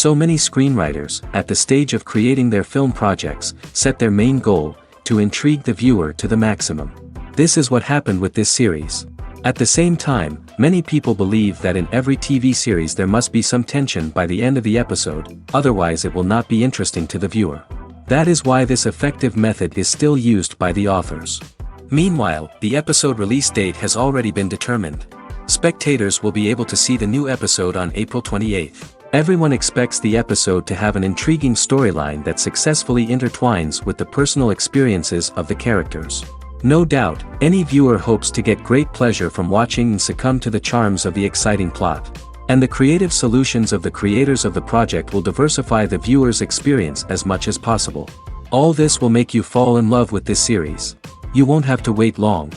So many screenwriters, at the stage of creating their film projects, set their main goal, to intrigue the viewer to the maximum. This is what happened with this series. At the same time, many people believe that in every TV series there must be some tension by the end of the episode, otherwise it will not be interesting to the viewer. That is why this effective method is still used by the authors. Meanwhile, the episode release date has already been determined. Spectators will be able to see the new episode on April 28th. Everyone expects the episode to have an intriguing storyline that successfully intertwines with the personal experiences of the characters. No doubt, any viewer hopes to get great pleasure from watching and succumb to the charms of the exciting plot. And the creative solutions of the creators of the project will diversify the viewer's experience as much as possible. All this will make you fall in love with this series. You won't have to wait long.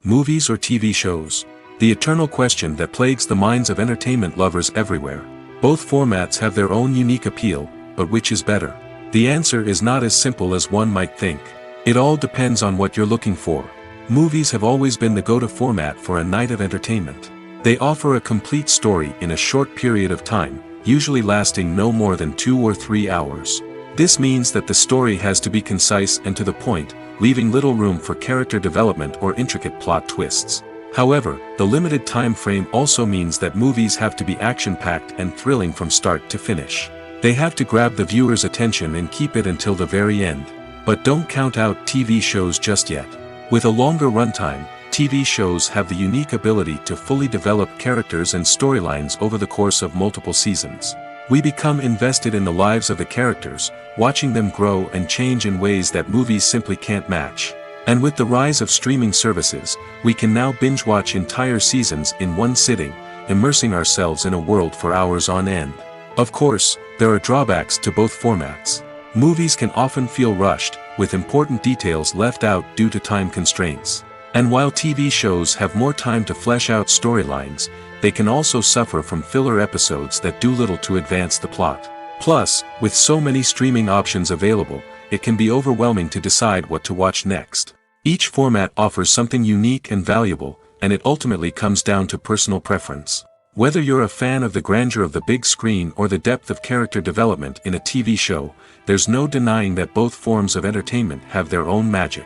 Movies or TV shows? The eternal question that plagues the minds of entertainment lovers everywhere. Both formats have their own unique appeal, but which is better? The answer is not as simple as one might think. It all depends on what you're looking for. Movies have always been the go-to format for a night of entertainment. They offer a complete story in a short period of time, usually lasting no more than 2 or 3 hours. This means that the story has to be concise and to the point, leaving little room for character development or intricate plot twists. However, the limited time frame also means that movies have to be action-packed and thrilling from start to finish. They have to grab the viewer's attention and keep it until the very end. But don't count out TV shows just yet. With a longer runtime, TV shows have the unique ability to fully develop characters and storylines over the course of multiple seasons. We become invested in the lives of the characters, watching them grow and change in ways that movies simply can't match. And with the rise of streaming services, we can now binge-watch entire seasons in one sitting, immersing ourselves in a world for hours on end. Of course, there are drawbacks to both formats. Movies can often feel rushed, with important details left out due to time constraints. And while TV shows have more time to flesh out storylines, they can also suffer from filler episodes that do little to advance the plot. Plus, with so many streaming options available, it can be overwhelming to decide what to watch next. Each format offers something unique and valuable, and it ultimately comes down to personal preference. Whether you're a fan of the grandeur of the big screen or the depth of character development in a TV show, there's no denying that both forms of entertainment have their own magic.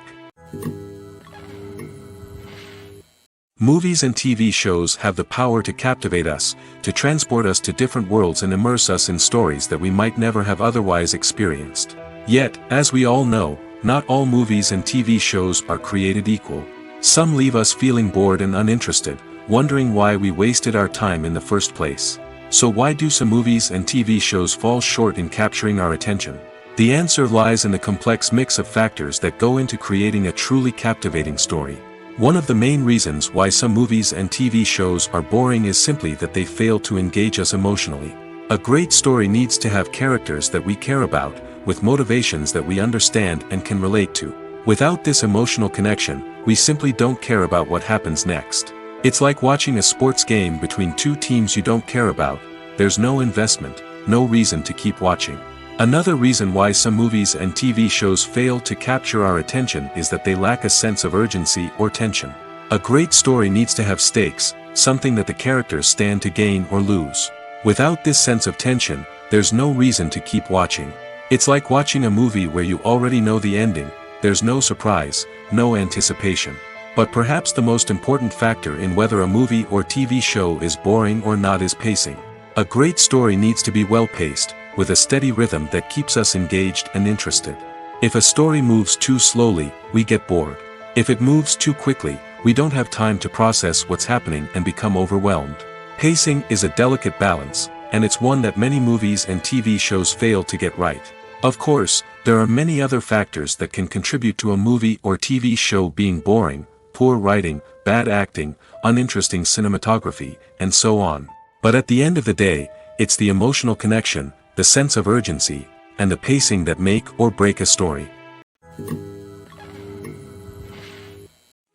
Movies and TV shows have the power to captivate us, to transport us to different worlds and immerse us in stories that we might never have otherwise experienced. Yet, as we all know, not all movies and TV shows are created equal. Some leave us feeling bored and uninterested, wondering why we wasted our time in the first place. So why do some movies and TV shows fall short in capturing our attention? The answer lies in the complex mix of factors that go into creating a truly captivating story. One of the main reasons why some movies and TV shows are boring is simply that they fail to engage us emotionally. A great story needs to have characters that we care about, with motivations that we understand and can relate to. Without this emotional connection, we simply don't care about what happens next. It's like watching a sports game between two teams you don't care about. There's no investment, no reason to keep watching. Another reason why some movies and TV shows fail to capture our attention is that they lack a sense of urgency or tension. A great story needs to have stakes, something that the characters stand to gain or lose. Without this sense of tension, there's no reason to keep watching. It's like watching a movie where you already know the ending, there's no surprise, no anticipation. But perhaps the most important factor in whether a movie or TV show is boring or not is pacing. A great story needs to be well-paced, with a steady rhythm that keeps us engaged and interested. If a story moves too slowly, we get bored. If it moves too quickly, we don't have time to process what's happening and become overwhelmed. Pacing is a delicate balance, and it's one that many movies and TV shows fail to get right. Of course, there are many other factors that can contribute to a movie or TV show being boring: poor writing, bad acting, uninteresting cinematography, and so on. But at the end of the day, it's the emotional connection, the sense of urgency, and the pacing that make or break a story.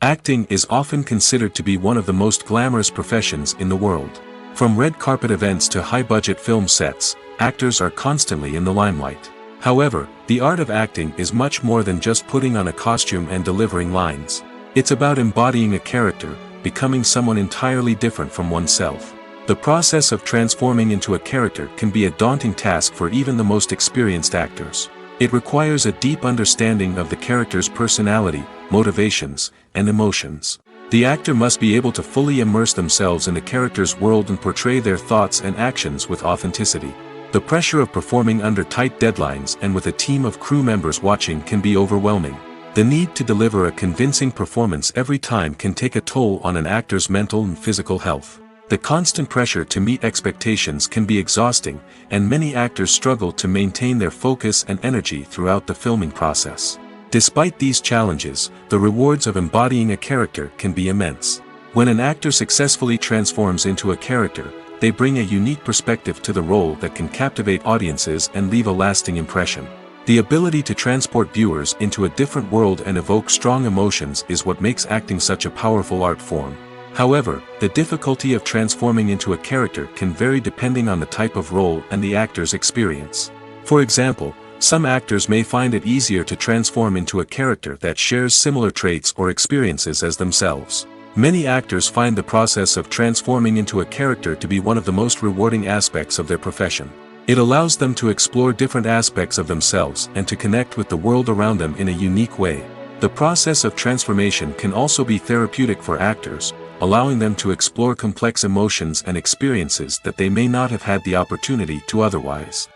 Acting is often considered to be one of the most glamorous professions in the world. From red carpet events to high-budget film sets, actors are constantly in the limelight. However, the art of acting is much more than just putting on a costume and delivering lines. It's about embodying a character, becoming someone entirely different from oneself. The process of transforming into a character can be a daunting task for even the most experienced actors. It requires a deep understanding of the character's personality, motivations, and emotions. The actor must be able to fully immerse themselves in the character's world and portray their thoughts and actions with authenticity. The pressure of performing under tight deadlines and with a team of crew members watching can be overwhelming. The need to deliver a convincing performance every time can take a toll on an actor's mental and physical health. The constant pressure to meet expectations can be exhausting, and many actors struggle to maintain their focus and energy throughout the filming process. Despite these challenges, the rewards of embodying a character can be immense. When an actor successfully transforms into a character, they bring a unique perspective to the role that can captivate audiences and leave a lasting impression. The ability to transport viewers into a different world and evoke strong emotions is what makes acting such a powerful art form. However, the difficulty of transforming into a character can vary depending on the type of role and the actor's experience. For example, some actors may find it easier to transform into a character that shares similar traits or experiences as themselves. Many actors find the process of transforming into a character to be one of the most rewarding aspects of their profession. It allows them to explore different aspects of themselves and to connect with the world around them in a unique way. The process of transformation can also be therapeutic for actors, allowing them to explore complex emotions and experiences that they may not have had the opportunity to otherwise.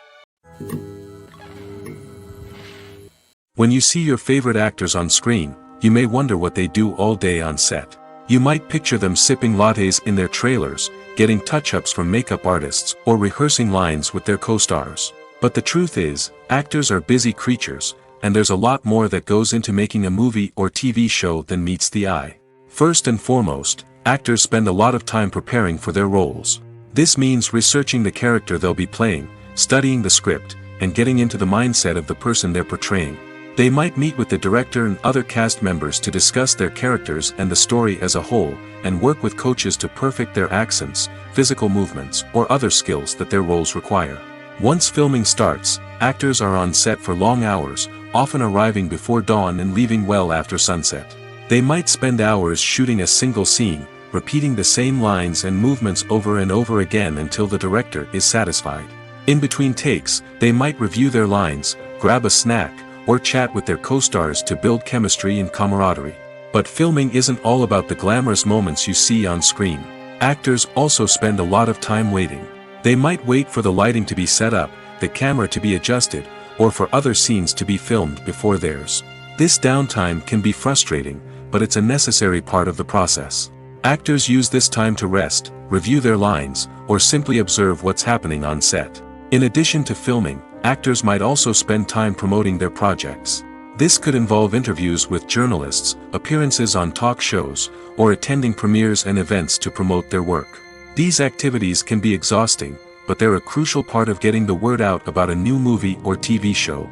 When you see your favorite actors on screen, you may wonder what they do all day on set. You might picture them sipping lattes in their trailers, getting touch-ups from makeup artists, or rehearsing lines with their co-stars. But the truth is, actors are busy creatures, and there's a lot more that goes into making a movie or TV show than meets the eye. First and foremost, actors spend a lot of time preparing for their roles. This means researching the character they'll be playing, studying the script, and getting into the mindset of the person they're portraying. They might meet with the director and other cast members to discuss their characters and the story as a whole, and work with coaches to perfect their accents, physical movements, or other skills that their roles require. Once filming starts, actors are on set for long hours, often arriving before dawn and leaving well after sunset. They might spend hours shooting a single scene, repeating the same lines and movements over and over again until the director is satisfied. In between takes, they might review their lines, grab a snack, or chat with their co-stars to build chemistry and camaraderie. But filming isn't all about the glamorous moments you see on screen. Actors also spend a lot of time waiting. They might wait for the lighting to be set up, the camera to be adjusted, or for other scenes to be filmed before theirs. This downtime can be frustrating, but it's a necessary part of the process. Actors use this time to rest, review their lines, or simply observe what's happening on set. In addition to filming, actors might also spend time promoting their projects. This could involve interviews with journalists, appearances on talk shows, or attending premieres and events to promote their work. These activities can be exhausting, but they're a crucial part of getting the word out about a new movie or TV show.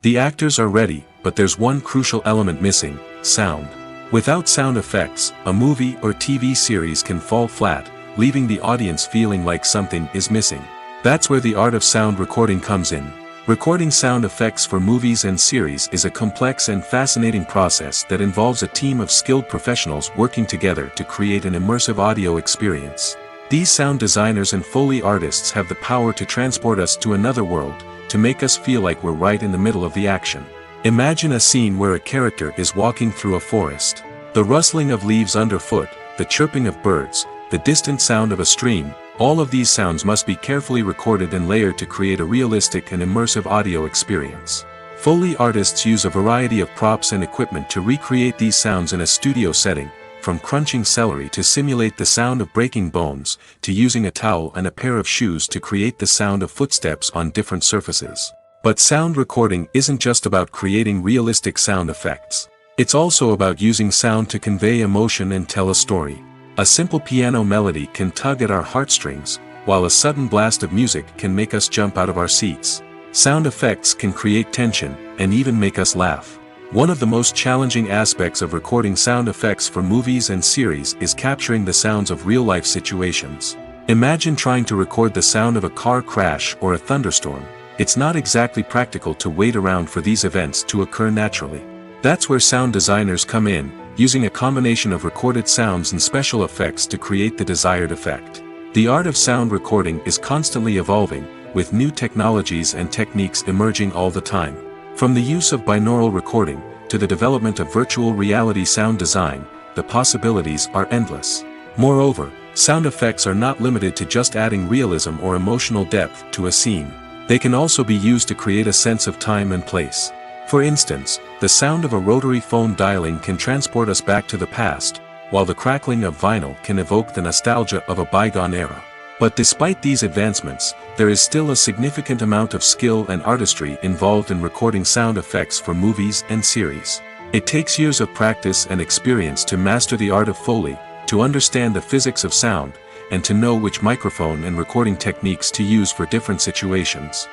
The actors are ready, but there's one crucial element missing: sound. Without sound effects, a movie or TV series can fall flat, leaving the audience feeling like something is missing. That's where the art of sound recording comes in. Recording sound effects for movies and series is a complex and fascinating process that involves a team of skilled professionals working together to create an immersive audio experience. These sound designers and Foley artists have the power to transport us to another world, to make us feel like we're right in the middle of the action. Imagine a scene where a character is walking through a forest. The rustling of leaves underfoot, the chirping of birds, the distant sound of a stream, all of these sounds must be carefully recorded and layered to create a realistic and immersive audio experience. Foley artists use a variety of props and equipment to recreate these sounds in a studio setting, from crunching celery to simulate the sound of breaking bones, to using a towel and a pair of shoes to create the sound of footsteps on different surfaces. But sound recording isn't just about creating realistic sound effects. It's also about using sound to convey emotion and tell a story. A simple piano melody can tug at our heartstrings, while a sudden blast of music can make us jump out of our seats. Sound effects can create tension, and even make us laugh. One of the most challenging aspects of recording sound effects for movies and series is capturing the sounds of real-life situations. Imagine trying to record the sound of a car crash or a thunderstorm. It's not exactly practical to wait around for these events to occur naturally. That's where sound designers come in, using a combination of recorded sounds and special effects to create the desired effect. The art of sound recording is constantly evolving, with new technologies and techniques emerging all the time. From the use of binaural recording, to the development of virtual reality sound design, the possibilities are endless. Moreover, sound effects are not limited to just adding realism or emotional depth to a scene. They can also be used to create a sense of time and place. For instance, the sound of a rotary phone dialing can transport us back to the past, while the crackling of vinyl can evoke the nostalgia of a bygone era. But despite these advancements, there is still a significant amount of skill and artistry involved in recording sound effects for movies and series. It takes years of practice and experience to master the art of Foley, to understand the physics of sound, and to know which microphone and recording techniques to use for different situations.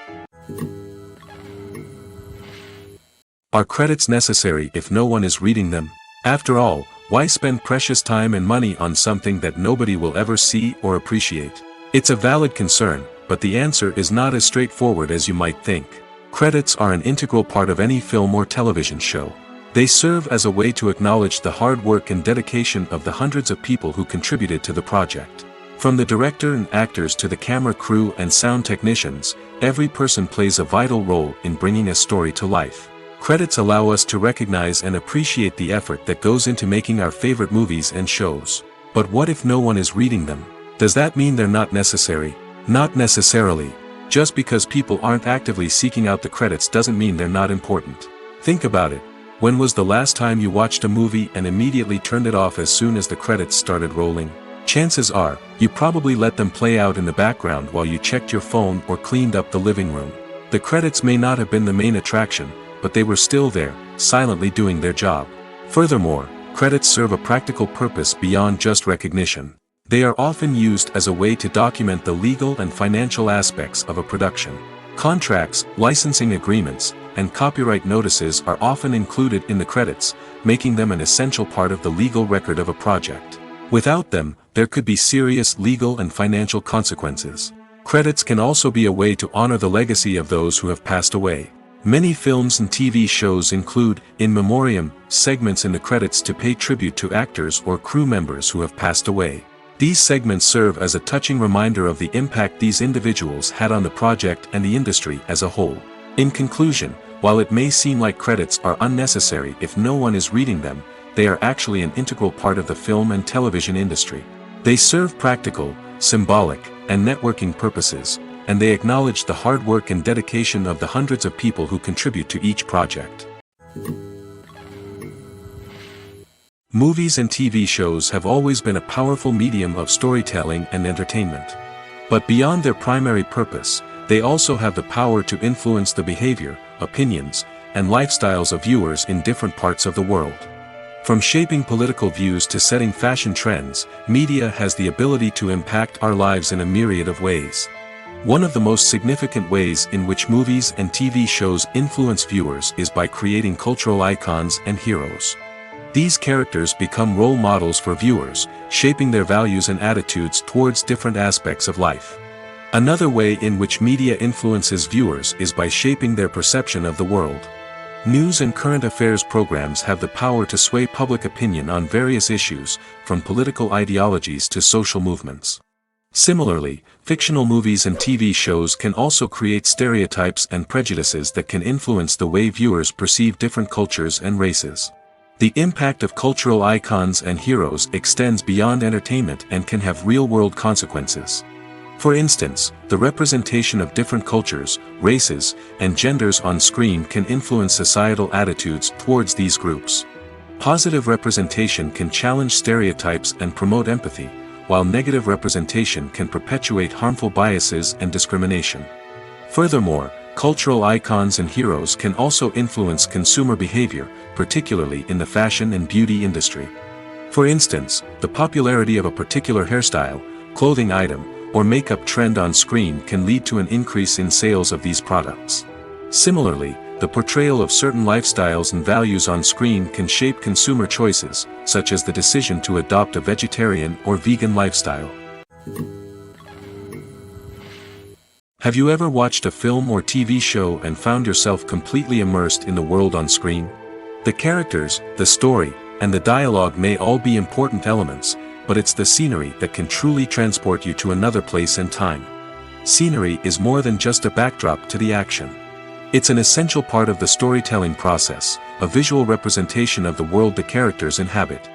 Are credits necessary if no one is reading them? After all, why spend precious time and money on something that nobody will ever see or appreciate? It's a valid concern, but the answer is not as straightforward as you might think. Credits are an integral part of any film or television show. They serve as a way to acknowledge the hard work and dedication of the hundreds of people who contributed to the project. From the director and actors to the camera crew and sound technicians, every person plays a vital role in bringing a story to life. Credits allow us to recognize and appreciate the effort that goes into making our favorite movies and shows. But what if no one is reading them? Does that mean they're not necessary? Not necessarily. Just because people aren't actively seeking out the credits doesn't mean they're not important. Think about it. When was the last time you watched a movie and immediately turned it off as soon as the credits started rolling? Chances are, you probably let them play out in the background while you checked your phone or cleaned up the living room. The credits may not have been the main attraction, but they were still there, silently doing their job. Furthermore, credits serve a practical purpose beyond just recognition. They are often used as a way to document the legal and financial aspects of a production. Contracts, licensing agreements, and copyright notices are often included in the credits, making them an essential part of the legal record of a project. Without them, there could be serious legal and financial consequences. Credits can also be a way to honor the legacy of those who have passed away. Many films and TV shows include, in memoriam, segments in the credits to pay tribute to actors or crew members who have passed away. These segments serve as a touching reminder of the impact these individuals had on the project and the industry as a whole. In conclusion, while it may seem like credits are unnecessary if no one is reading them, they are actually an integral part of the film and television industry. They serve practical, symbolic, and networking purposes, and they acknowledge the hard work and dedication of the hundreds of people who contribute to each project. Movies and TV shows have always been a powerful medium of storytelling and entertainment. But beyond their primary purpose, they also have the power to influence the behavior, opinions, and lifestyles of viewers in different parts of the world. From shaping political views to setting fashion trends, media has the ability to impact our lives in a myriad of ways. One of the most significant ways in which movies and TV shows influence viewers is by creating cultural icons and heroes. These characters become role models for viewers, shaping their values and attitudes towards different aspects of life. Another way in which media influences viewers is by shaping their perception of the world. News and current affairs programs have the power to sway public opinion on various issues, from political ideologies to social movements. Similarly, fictional movies and TV shows can also create stereotypes and prejudices that can influence the way viewers perceive different cultures and races. The impact of cultural icons and heroes extends beyond entertainment and can have real-world consequences. For instance, the representation of different cultures, races, and genders on screen can influence societal attitudes towards these groups. Positive representation can challenge stereotypes and promote empathy, while negative representation can perpetuate harmful biases and discrimination. Furthermore, cultural icons and heroes can also influence consumer behavior, particularly in the fashion and beauty industry. For instance, the popularity of a particular hairstyle, clothing item, or makeup trend on screen can lead to an increase in sales of these products. Similarly, the portrayal of certain lifestyles and values on screen can shape consumer choices, such as the decision to adopt a vegetarian or vegan lifestyle. Have you ever watched a film or TV show and found yourself completely immersed in the world on screen? The characters, the story, and the dialogue may all be important elements, but it's the scenery that can truly transport you to another place and time. Scenery is more than just a backdrop to the action. It's an essential part of the storytelling process, a visual representation of the world the characters inhabit.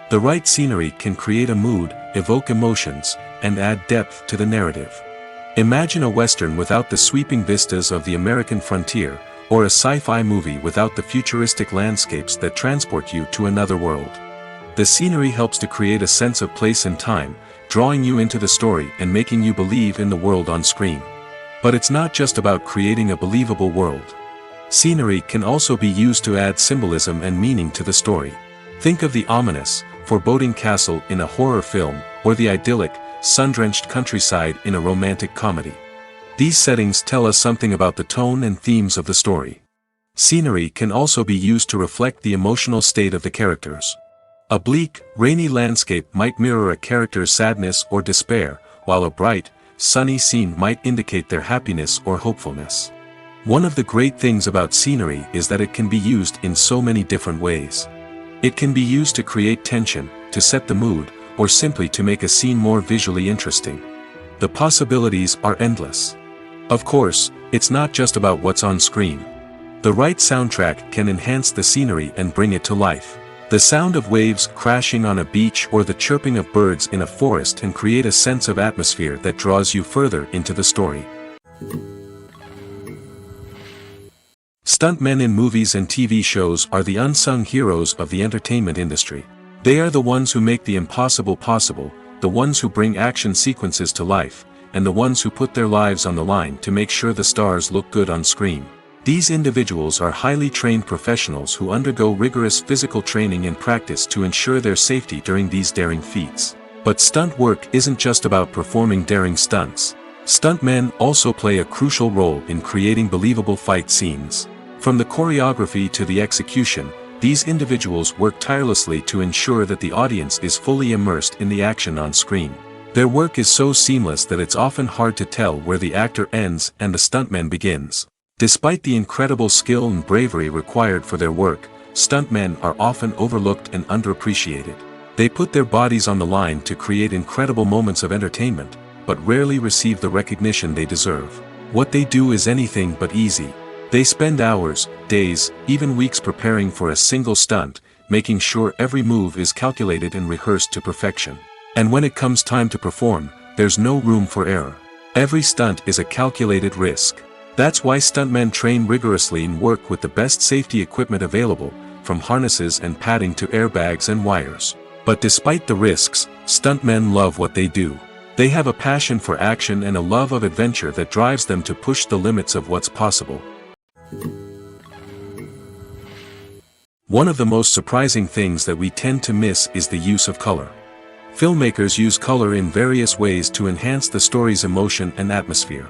The right scenery can create a mood, evoke emotions, and add depth to the narrative. Imagine a Western without the sweeping vistas of the American frontier, or a sci-fi movie without the futuristic landscapes that transport you to another world. The scenery helps to create a sense of place and time, drawing you into the story and making you believe in the world on screen. But it's not just about creating a believable world. Scenery can also be used to add symbolism and meaning to the story. Think of the ominous, foreboding castle in a horror film, or the idyllic, sun-drenched countryside in a romantic comedy. These settings tell us something about the tone and themes of the story. Scenery can also be used to reflect the emotional state of the characters. A bleak, rainy landscape might mirror a character's sadness or despair, while a bright, sunny scene might indicate their happiness or hopefulness. One of the great things about scenery is that it can be used in so many different ways. It can be used to create tension, to set the mood, or simply to make a scene more visually interesting. The possibilities are endless. Of course, it's not just about what's on screen. The right soundtrack can enhance the scenery and bring it to life. The sound of waves crashing on a beach or the chirping of birds in a forest can create a sense of atmosphere that draws you further into the story. Stuntmen in movies and TV shows are the unsung heroes of the entertainment industry. They are the ones who make the impossible possible, the ones who bring action sequences to life, and the ones who put their lives on the line to make sure the stars look good on screen. These individuals are highly trained professionals who undergo rigorous physical training and practice to ensure their safety during these daring feats. But stunt work isn't just about performing daring stunts. Stuntmen also play a crucial role in creating believable fight scenes. From the choreography to the execution, these individuals work tirelessly to ensure that the audience is fully immersed in the action on screen. Their work is so seamless that it's often hard to tell where the actor ends and the stuntman begins. Despite the incredible skill and bravery required for their work, stuntmen are often overlooked and underappreciated. They put their bodies on the line to create incredible moments of entertainment, but rarely receive the recognition they deserve. What they do is anything but easy. They spend hours, days, even weeks preparing for a single stunt, making sure every move is calculated and rehearsed to perfection. And when it comes time to perform, there's no room for error. Every stunt is a calculated risk. That's why stuntmen train rigorously and work with the best safety equipment available, from harnesses and padding to airbags and wires. But despite the risks, stuntmen love what they do. They have a passion for action and a love of adventure that drives them to push the limits of what's possible. One of the most surprising things that we tend to miss is the use of color. Filmmakers use color in various ways to enhance the story's emotion and atmosphere.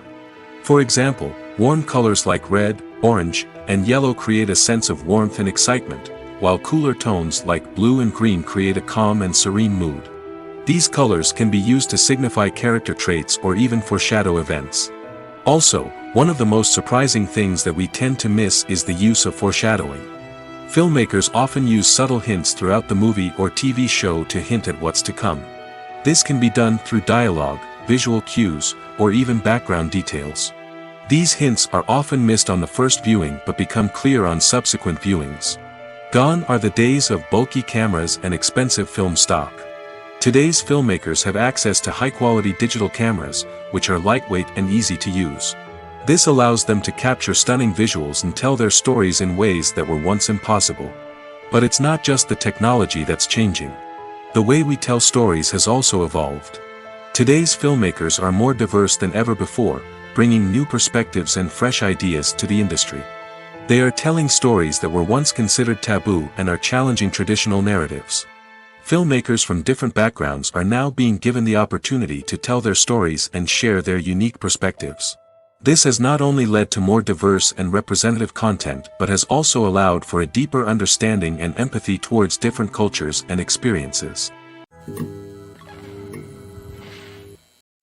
For example, warm colors like red, orange, and yellow create a sense of warmth and excitement, while cooler tones like blue and green create a calm and serene mood. These colors can be used to signify character traits or even foreshadow events. Also, one of the most surprising things that we tend to miss is the use of foreshadowing. Filmmakers often use subtle hints throughout the movie or TV show to hint at what's to come. This can be done through dialogue, visual cues, or even background details. These hints are often missed on the first viewing but become clear on subsequent viewings. Gone are the days of bulky cameras and expensive film stock. Today's filmmakers have access to high-quality digital cameras, which are lightweight and easy to use. This allows them to capture stunning visuals and tell their stories in ways that were once impossible. But it's not just the technology that's changing. The way we tell stories has also evolved. Today's filmmakers are more diverse than ever before, bringing new perspectives and fresh ideas to the industry. They are telling stories that were once considered taboo and are challenging traditional narratives. Filmmakers from different backgrounds are now being given the opportunity to tell their stories and share their unique perspectives. This has not only led to more diverse and representative content but has also allowed for a deeper understanding and empathy towards different cultures and experiences.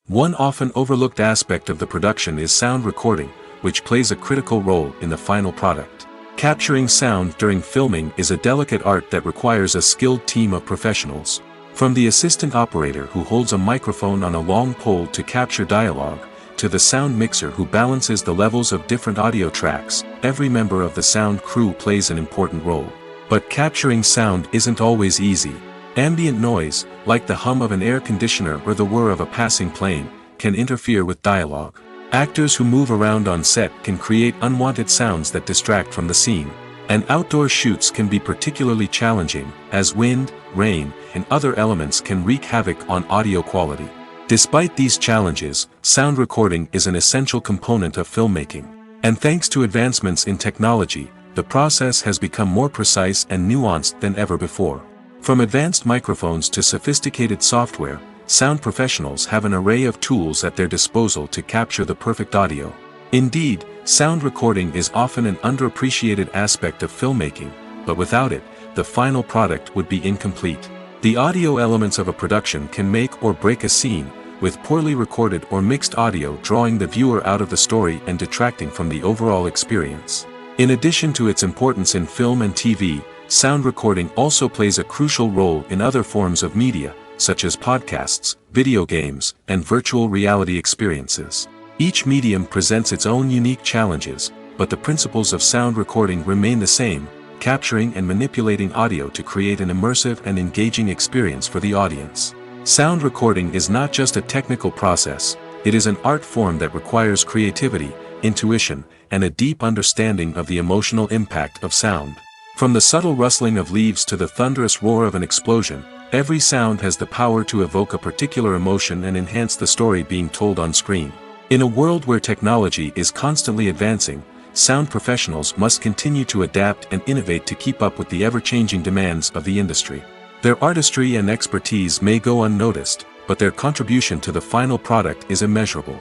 One often overlooked aspect of the production is sound recording, which plays a critical role in the final product. Capturing sound during filming is a delicate art that requires a skilled team of professionals. From the assistant operator who holds a microphone on a long pole to capture dialogue, to the sound mixer who balances the levels of different audio tracks, every member of the sound crew plays an important role. But capturing sound isn't always easy. Ambient noise, like the hum of an air conditioner or the whir of a passing plane, can interfere with dialogue. Actors who move around on set can create unwanted sounds that distract from the scene. And outdoor shoots can be particularly challenging, as wind, rain, and other elements can wreak havoc on audio quality. Despite these challenges, sound recording is an essential component of filmmaking. And thanks to advancements in technology, the process has become more precise and nuanced than ever before. From advanced microphones to sophisticated software, sound professionals have an array of tools at their disposal to capture the perfect audio. Indeed, sound recording is often an underappreciated aspect of filmmaking, but without it, the final product would be incomplete. The audio elements of a production can make or break a scene, with poorly recorded or mixed audio drawing the viewer out of the story and detracting from the overall experience. In addition to its importance in film and TV, sound recording also plays a crucial role in other forms of media, such as podcasts, video games, and virtual reality experiences. Each medium presents its own unique challenges, but the principles of sound recording remain the same, capturing and manipulating audio to create an immersive and engaging experience for the audience. Sound recording is not just a technical process, it is an art form that requires creativity, intuition, and a deep understanding of the emotional impact of sound. From the subtle rustling of leaves to the thunderous roar of an explosion, every sound has the power to evoke a particular emotion and enhance the story being told on screen. In a world where technology is constantly advancing, sound professionals must continue to adapt and innovate to keep up with the ever-changing demands of the industry. Their artistry and expertise may go unnoticed, but their contribution to the final product is immeasurable.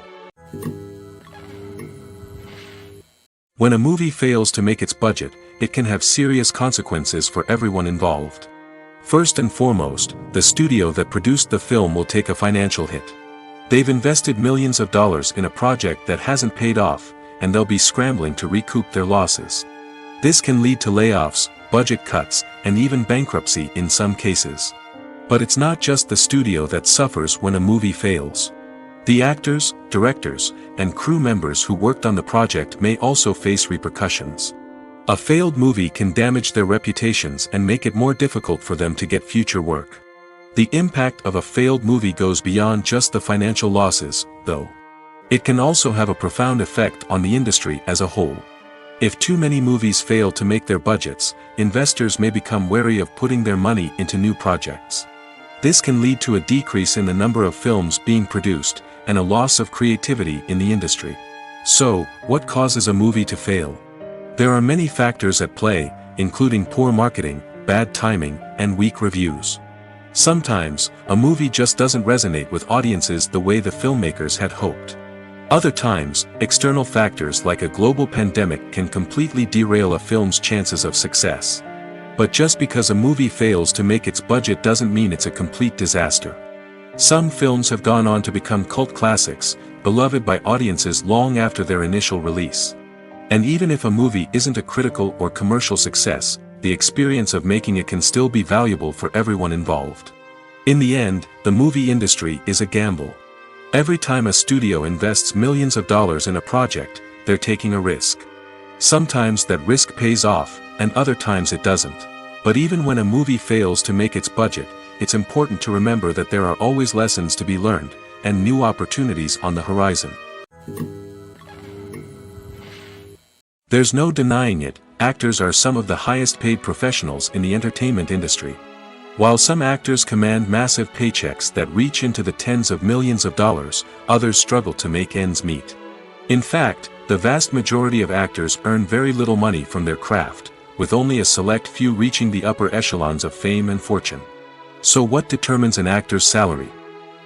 When a movie fails to make its budget, it can have serious consequences for everyone involved. First and foremost, the studio that produced the film will take a financial hit. They've invested millions of dollars in a project that hasn't paid off, and they'll be scrambling to recoup their losses. This can lead to layoffs, budget cuts, and even bankruptcy in some cases. But it's not just the studio that suffers when a movie fails. The actors, directors, and crew members who worked on the project may also face repercussions. A failed movie can damage their reputations and make it more difficult for them to get future work. The impact of a failed movie goes beyond just the financial losses, though. It can also have a profound effect on the industry as a whole. If too many movies fail to make their budgets, investors may become wary of putting their money into new projects. This can lead to a decrease in the number of films being produced, and a loss of creativity in the industry. So, what causes a movie to fail? There are many factors at play, including poor marketing, bad timing, and weak reviews. Sometimes, a movie just doesn't resonate with audiences the way the filmmakers had hoped. Other times, external factors like a global pandemic can completely derail a film's chances of success. But just because a movie fails to make its budget doesn't mean it's a complete disaster. Some films have gone on to become cult classics, beloved by audiences long after their initial release. And even if a movie isn't a critical or commercial success, the experience of making it can still be valuable for everyone involved. In the end, the movie industry is a gamble. Every time a studio invests millions of dollars in a project, they're taking a risk. Sometimes that risk pays off, and other times it doesn't. But even when a movie fails to make its budget, it's important to remember that there are always lessons to be learned, and new opportunities on the horizon. There's no denying it, actors are some of the highest paid professionals in the entertainment industry. While some actors command massive paychecks that reach into the tens of millions of dollars, others struggle to make ends meet. In fact, the vast majority of actors earn very little money from their craft, with only a select few reaching the upper echelons of fame and fortune. So what determines an actor's salary?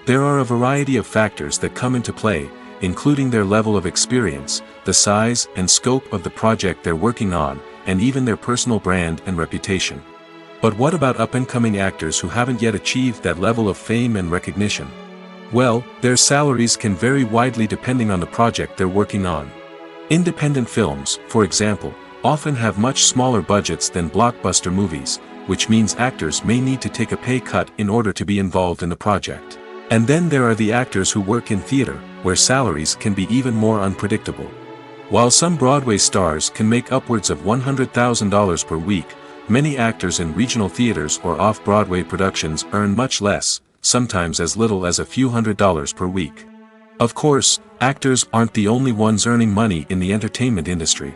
There are a variety of factors that come into play, including their level of experience, the size and scope of the project they're working on, and even their personal brand and reputation. But what about up-and-coming actors who haven't yet achieved that level of fame and recognition? Well, their salaries can vary widely depending on the project they're working on. Independent films, for example, often have much smaller budgets than blockbuster movies, which means actors may need to take a pay cut in order to be involved in the project. And then there are the actors who work in theater, where salaries can be even more unpredictable. While some Broadway stars can make upwards of $100,000 per week, many actors in regional theaters or off-Broadway productions earn much less, sometimes as little as a few $100s per week. Of course, actors aren't the only ones earning money in the entertainment industry.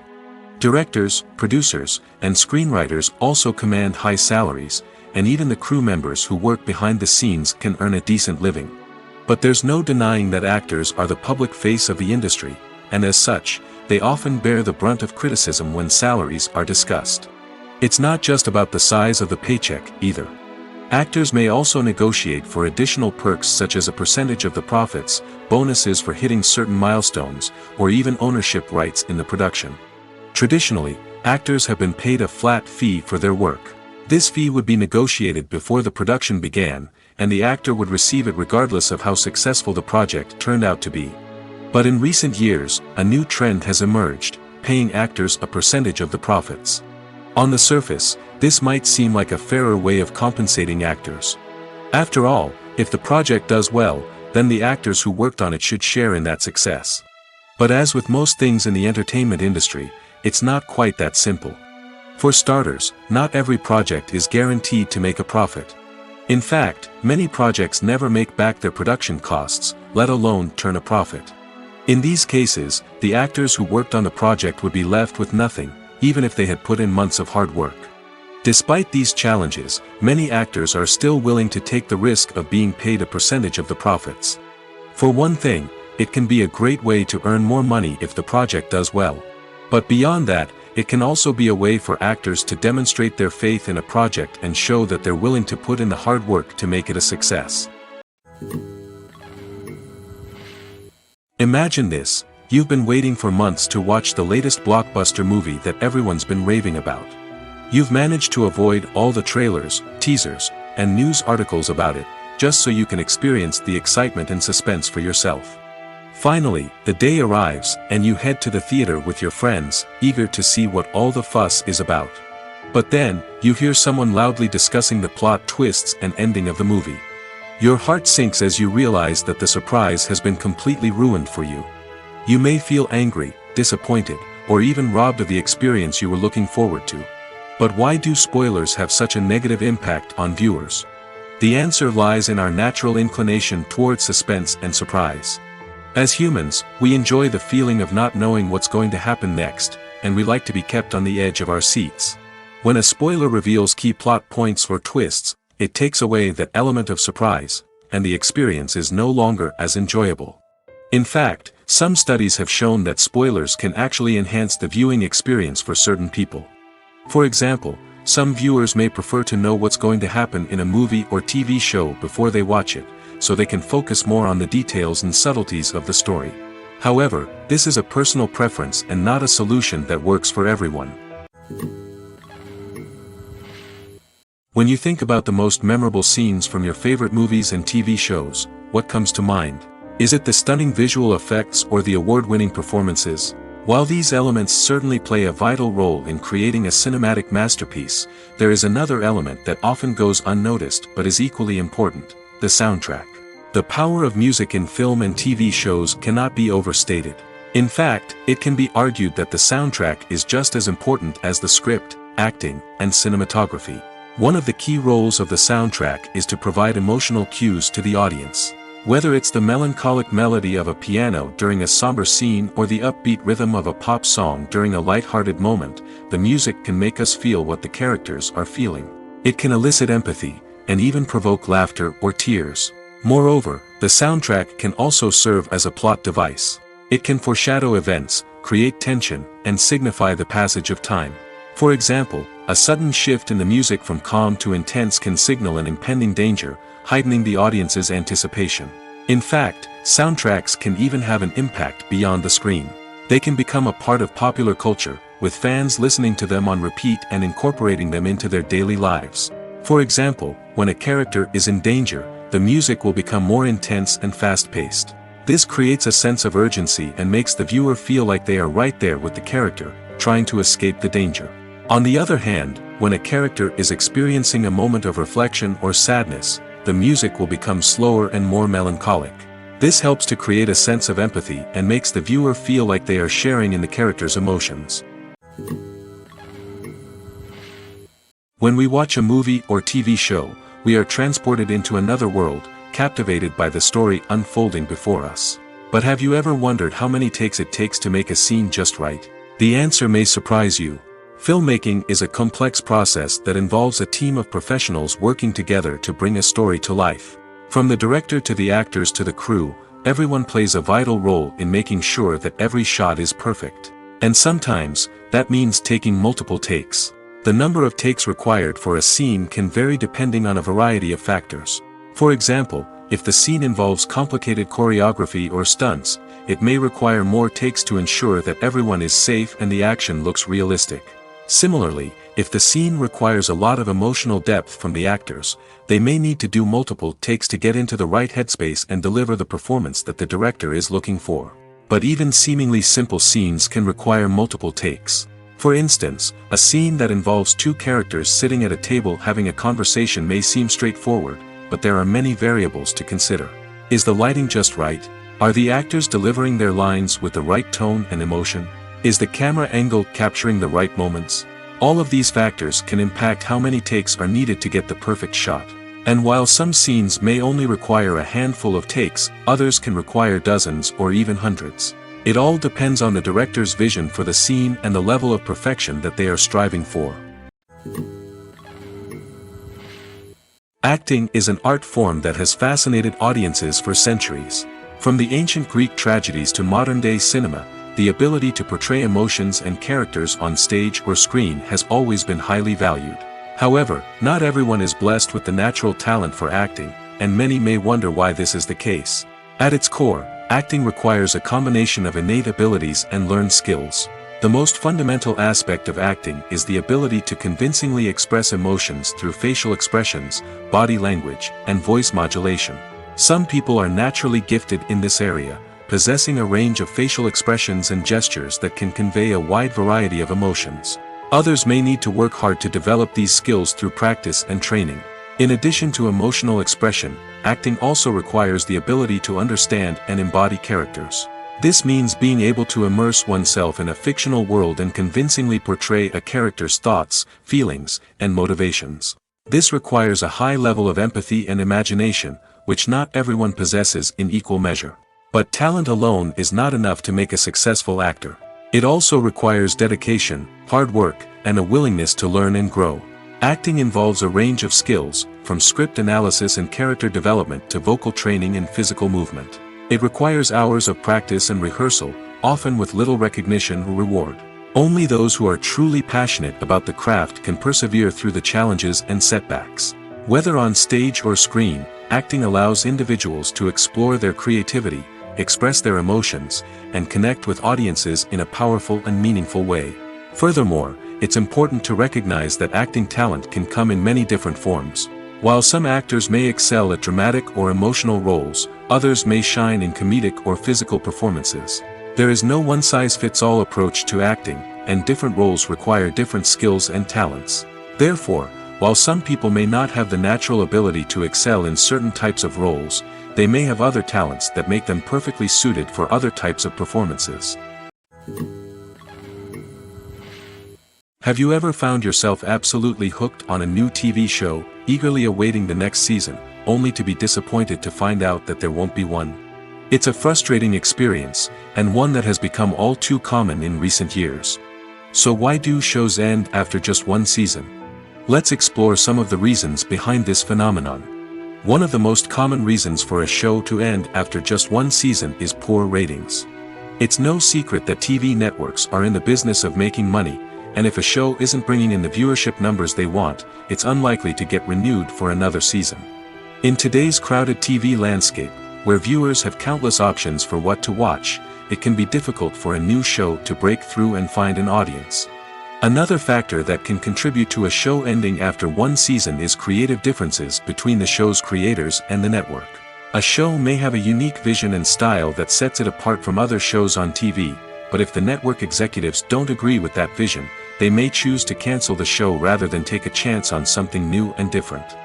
Directors, producers, and screenwriters also command high salaries, and even the crew members who work behind the scenes can earn a decent living. But there's no denying that actors are the public face of the industry, and as such, they often bear the brunt of criticism when salaries are discussed. It's not just about the size of the paycheck, either. Actors may also negotiate for additional perks such as a percentage of the profits, bonuses for hitting certain milestones, or even ownership rights in the production. Traditionally, actors have been paid a flat fee for their work. This fee would be negotiated before the production began, and the actor would receive it regardless of how successful the project turned out to be. But in recent years, a new trend has emerged, paying actors a percentage of the profits. On the surface, this might seem like a fairer way of compensating actors. After all, if the project does well, then the actors who worked on it should share in that success. But as with most things in the entertainment industry, it's not quite that simple. For starters, not every project is guaranteed to make a profit. In fact, many projects never make back their production costs, let alone turn a profit. In these cases, the actors who worked on the project would be left with nothing, even if they had put in months of hard work. Despite these challenges, many actors are still willing to take the risk of being paid a percentage of the profits. For one thing, it can be a great way to earn more money if the project does well. But beyond that, it can also be a way for actors to demonstrate their faith in a project and show that they're willing to put in the hard work to make it a success. Imagine this: you've been waiting for months to watch the latest blockbuster movie that everyone's been raving about. You've managed to avoid all the trailers, teasers, and news articles about it, just so you can experience the excitement and suspense for yourself. Finally, the day arrives, and you head to the theater with your friends, eager to see what all the fuss is about. But then, you hear someone loudly discussing the plot twists and ending of the movie. Your heart sinks as you realize that the surprise has been completely ruined for you. You may feel angry, disappointed, or even robbed of the experience you were looking forward to. But why do spoilers have such a negative impact on viewers? The answer lies in our natural inclination towards suspense and surprise. As humans, we enjoy the feeling of not knowing what's going to happen next, and we like to be kept on the edge of our seats. When a spoiler reveals key plot points or twists, it takes away that element of surprise, and the experience is no longer as enjoyable. In fact, some studies have shown that spoilers can actually enhance the viewing experience for certain people. For example, some viewers may prefer to know what's going to happen in a movie or TV show before they watch it, so they can focus more on the details and subtleties of the story. However, this is a personal preference and not a solution that works for everyone. When you think about the most memorable scenes from your favorite movies and TV shows, what comes to mind? Is it the stunning visual effects or the award-winning performances? While these elements certainly play a vital role in creating a cinematic masterpiece, there is another element that often goes unnoticed but is equally important: the soundtrack. The power of music in film and TV shows cannot be overstated. In fact, it can be argued that the soundtrack is just as important as the script, acting, and cinematography. One of the key roles of the soundtrack is to provide emotional cues to the audience. Whether it's the melancholic melody of a piano during a somber scene or the upbeat rhythm of a pop song during a light-hearted moment, the music can make us feel what the characters are feeling. It can elicit empathy, and even provoke laughter or tears. Moreover, the soundtrack can also serve as a plot device. It can foreshadow events, create tension, and signify the passage of time. For example, a sudden shift in the music from calm to intense can signal an impending danger, heightening the audience's anticipation. In fact, soundtracks can even have an impact beyond the screen. They can become a part of popular culture, with fans listening to them on repeat and incorporating them into their daily lives. For example, when a character is in danger, the music will become more intense and fast-paced. This creates a sense of urgency and makes the viewer feel like they are right there with the character, trying to escape the danger. On the other hand, when a character is experiencing a moment of reflection or sadness, the music will become slower and more melancholic. This helps to create a sense of empathy and makes the viewer feel like they are sharing in the character's emotions. When we watch a movie or TV show, we are transported into another world, captivated by the story unfolding before us. But have you ever wondered how many takes it takes to make a scene just right? The answer may surprise you. Filmmaking is a complex process that involves a team of professionals working together to bring a story to life. From the director to the actors to the crew, everyone plays a vital role in making sure that every shot is perfect. And sometimes, that means taking multiple takes. The number of takes required for a scene can vary depending on a variety of factors. For example, if the scene involves complicated choreography or stunts, it may require more takes to ensure that everyone is safe and the action looks realistic. Similarly, if the scene requires a lot of emotional depth from the actors, they may need to do multiple takes to get into the right headspace and deliver the performance that the director is looking for. But even seemingly simple scenes can require multiple takes. For instance, a scene that involves two characters sitting at a table having a conversation may seem straightforward, but there are many variables to consider. Is the lighting just right? Are the actors delivering their lines with the right tone and emotion? Is the camera angle capturing the right moments? All of these factors can impact how many takes are needed to get the perfect shot. And while some scenes may only require a handful of takes, others can require dozens or even hundreds. It all depends on the director's vision for the scene and the level of perfection that they are striving for. Acting is an art form that has fascinated audiences for centuries. From the ancient Greek tragedies to modern-day cinema, the ability to portray emotions and characters on stage or screen has always been highly valued. However, not everyone is blessed with the natural talent for acting, and many may wonder why this is the case. At its core, acting requires a combination of innate abilities and learned skills. The most fundamental aspect of acting is the ability to convincingly express emotions through facial expressions, body language, and voice modulation. Some people are naturally gifted in this area, possessing a range of facial expressions and gestures that can convey a wide variety of emotions. Others may need to work hard to develop these skills through practice and training. In addition to emotional expression, acting also requires the ability to understand and embody characters. This means being able to immerse oneself in a fictional world and convincingly portray a character's thoughts, feelings, and motivations. This requires a high level of empathy and imagination, which not everyone possesses in equal measure. But talent alone is not enough to make a successful actor. It also requires dedication, hard work, and a willingness to learn and grow. Acting involves a range of skills, from script analysis and character development to vocal training and physical movement. It requires hours of practice and rehearsal, often with little recognition or reward. Only those who are truly passionate about the craft can persevere through the challenges and setbacks. Whether on stage or screen, acting allows individuals to explore their creativity, express their emotions, and connect with audiences in a powerful and meaningful way. Furthermore, it's important to recognize that acting talent can come in many different forms. While some actors may excel at dramatic or emotional roles, others may shine in comedic or physical performances. There is no one-size-fits-all approach to acting, and different roles require different skills and talents. Therefore, while some people may not have the natural ability to excel in certain types of roles, they may have other talents that make them perfectly suited for other types of performances. Have you ever found yourself absolutely hooked on a new TV show, eagerly awaiting the next season, only to be disappointed to find out that there won't be one? It's a frustrating experience, and one that has become all too common in recent years. So why do shows end after just one season? Let's explore some of the reasons behind this phenomenon. One of the most common reasons for a show to end after just one season is poor ratings. It's no secret that TV networks are in the business of making money, and if a show isn't bringing in the viewership numbers they want, it's unlikely to get renewed for another season. In today's crowded TV landscape, where viewers have countless options for what to watch, it can be difficult for a new show to break through and find an audience. Another factor that can contribute to a show ending after one season is creative differences between the show's creators and the network. A show may have a unique vision and style that sets it apart from other shows on TV, but if the network executives don't agree with that vision, they may choose to cancel the show rather than take a chance on something new and different.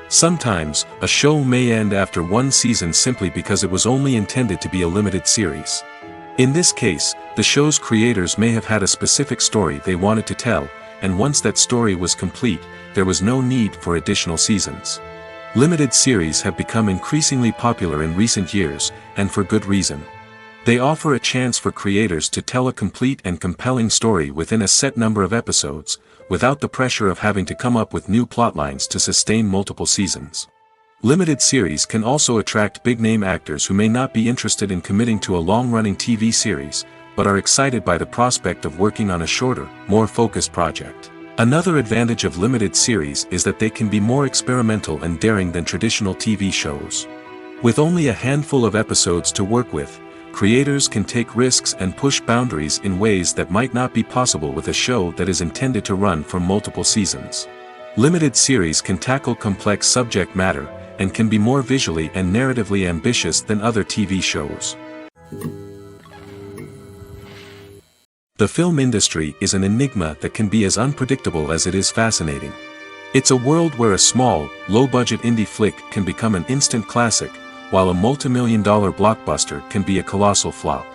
Sometimes, a show may end after one season simply because it was only intended to be a limited series. In this case, the show's creators may have had a specific story they wanted to tell, and once that story was complete, there was no need for additional seasons. Limited series have become increasingly popular in recent years, and for good reason. They offer a chance for creators to tell a complete and compelling story within a set number of episodes, without the pressure of having to come up with new plotlines to sustain multiple seasons. Limited series can also attract big-name actors who may not be interested in committing to a long-running TV series, but are excited by the prospect of working on a shorter, more focused project. Another advantage of limited series is that they can be more experimental and daring than traditional TV shows. With only a handful of episodes to work with, creators can take risks and push boundaries in ways that might not be possible with a show that is intended to run for multiple seasons. Limited series can tackle complex subject matter, and can be more visually and narratively ambitious than other TV shows. The film industry is an enigma that can be as unpredictable as it is fascinating. It's a world where a small, low-budget indie flick can become an instant classic, while a multi-million-dollar blockbuster can be a colossal flop.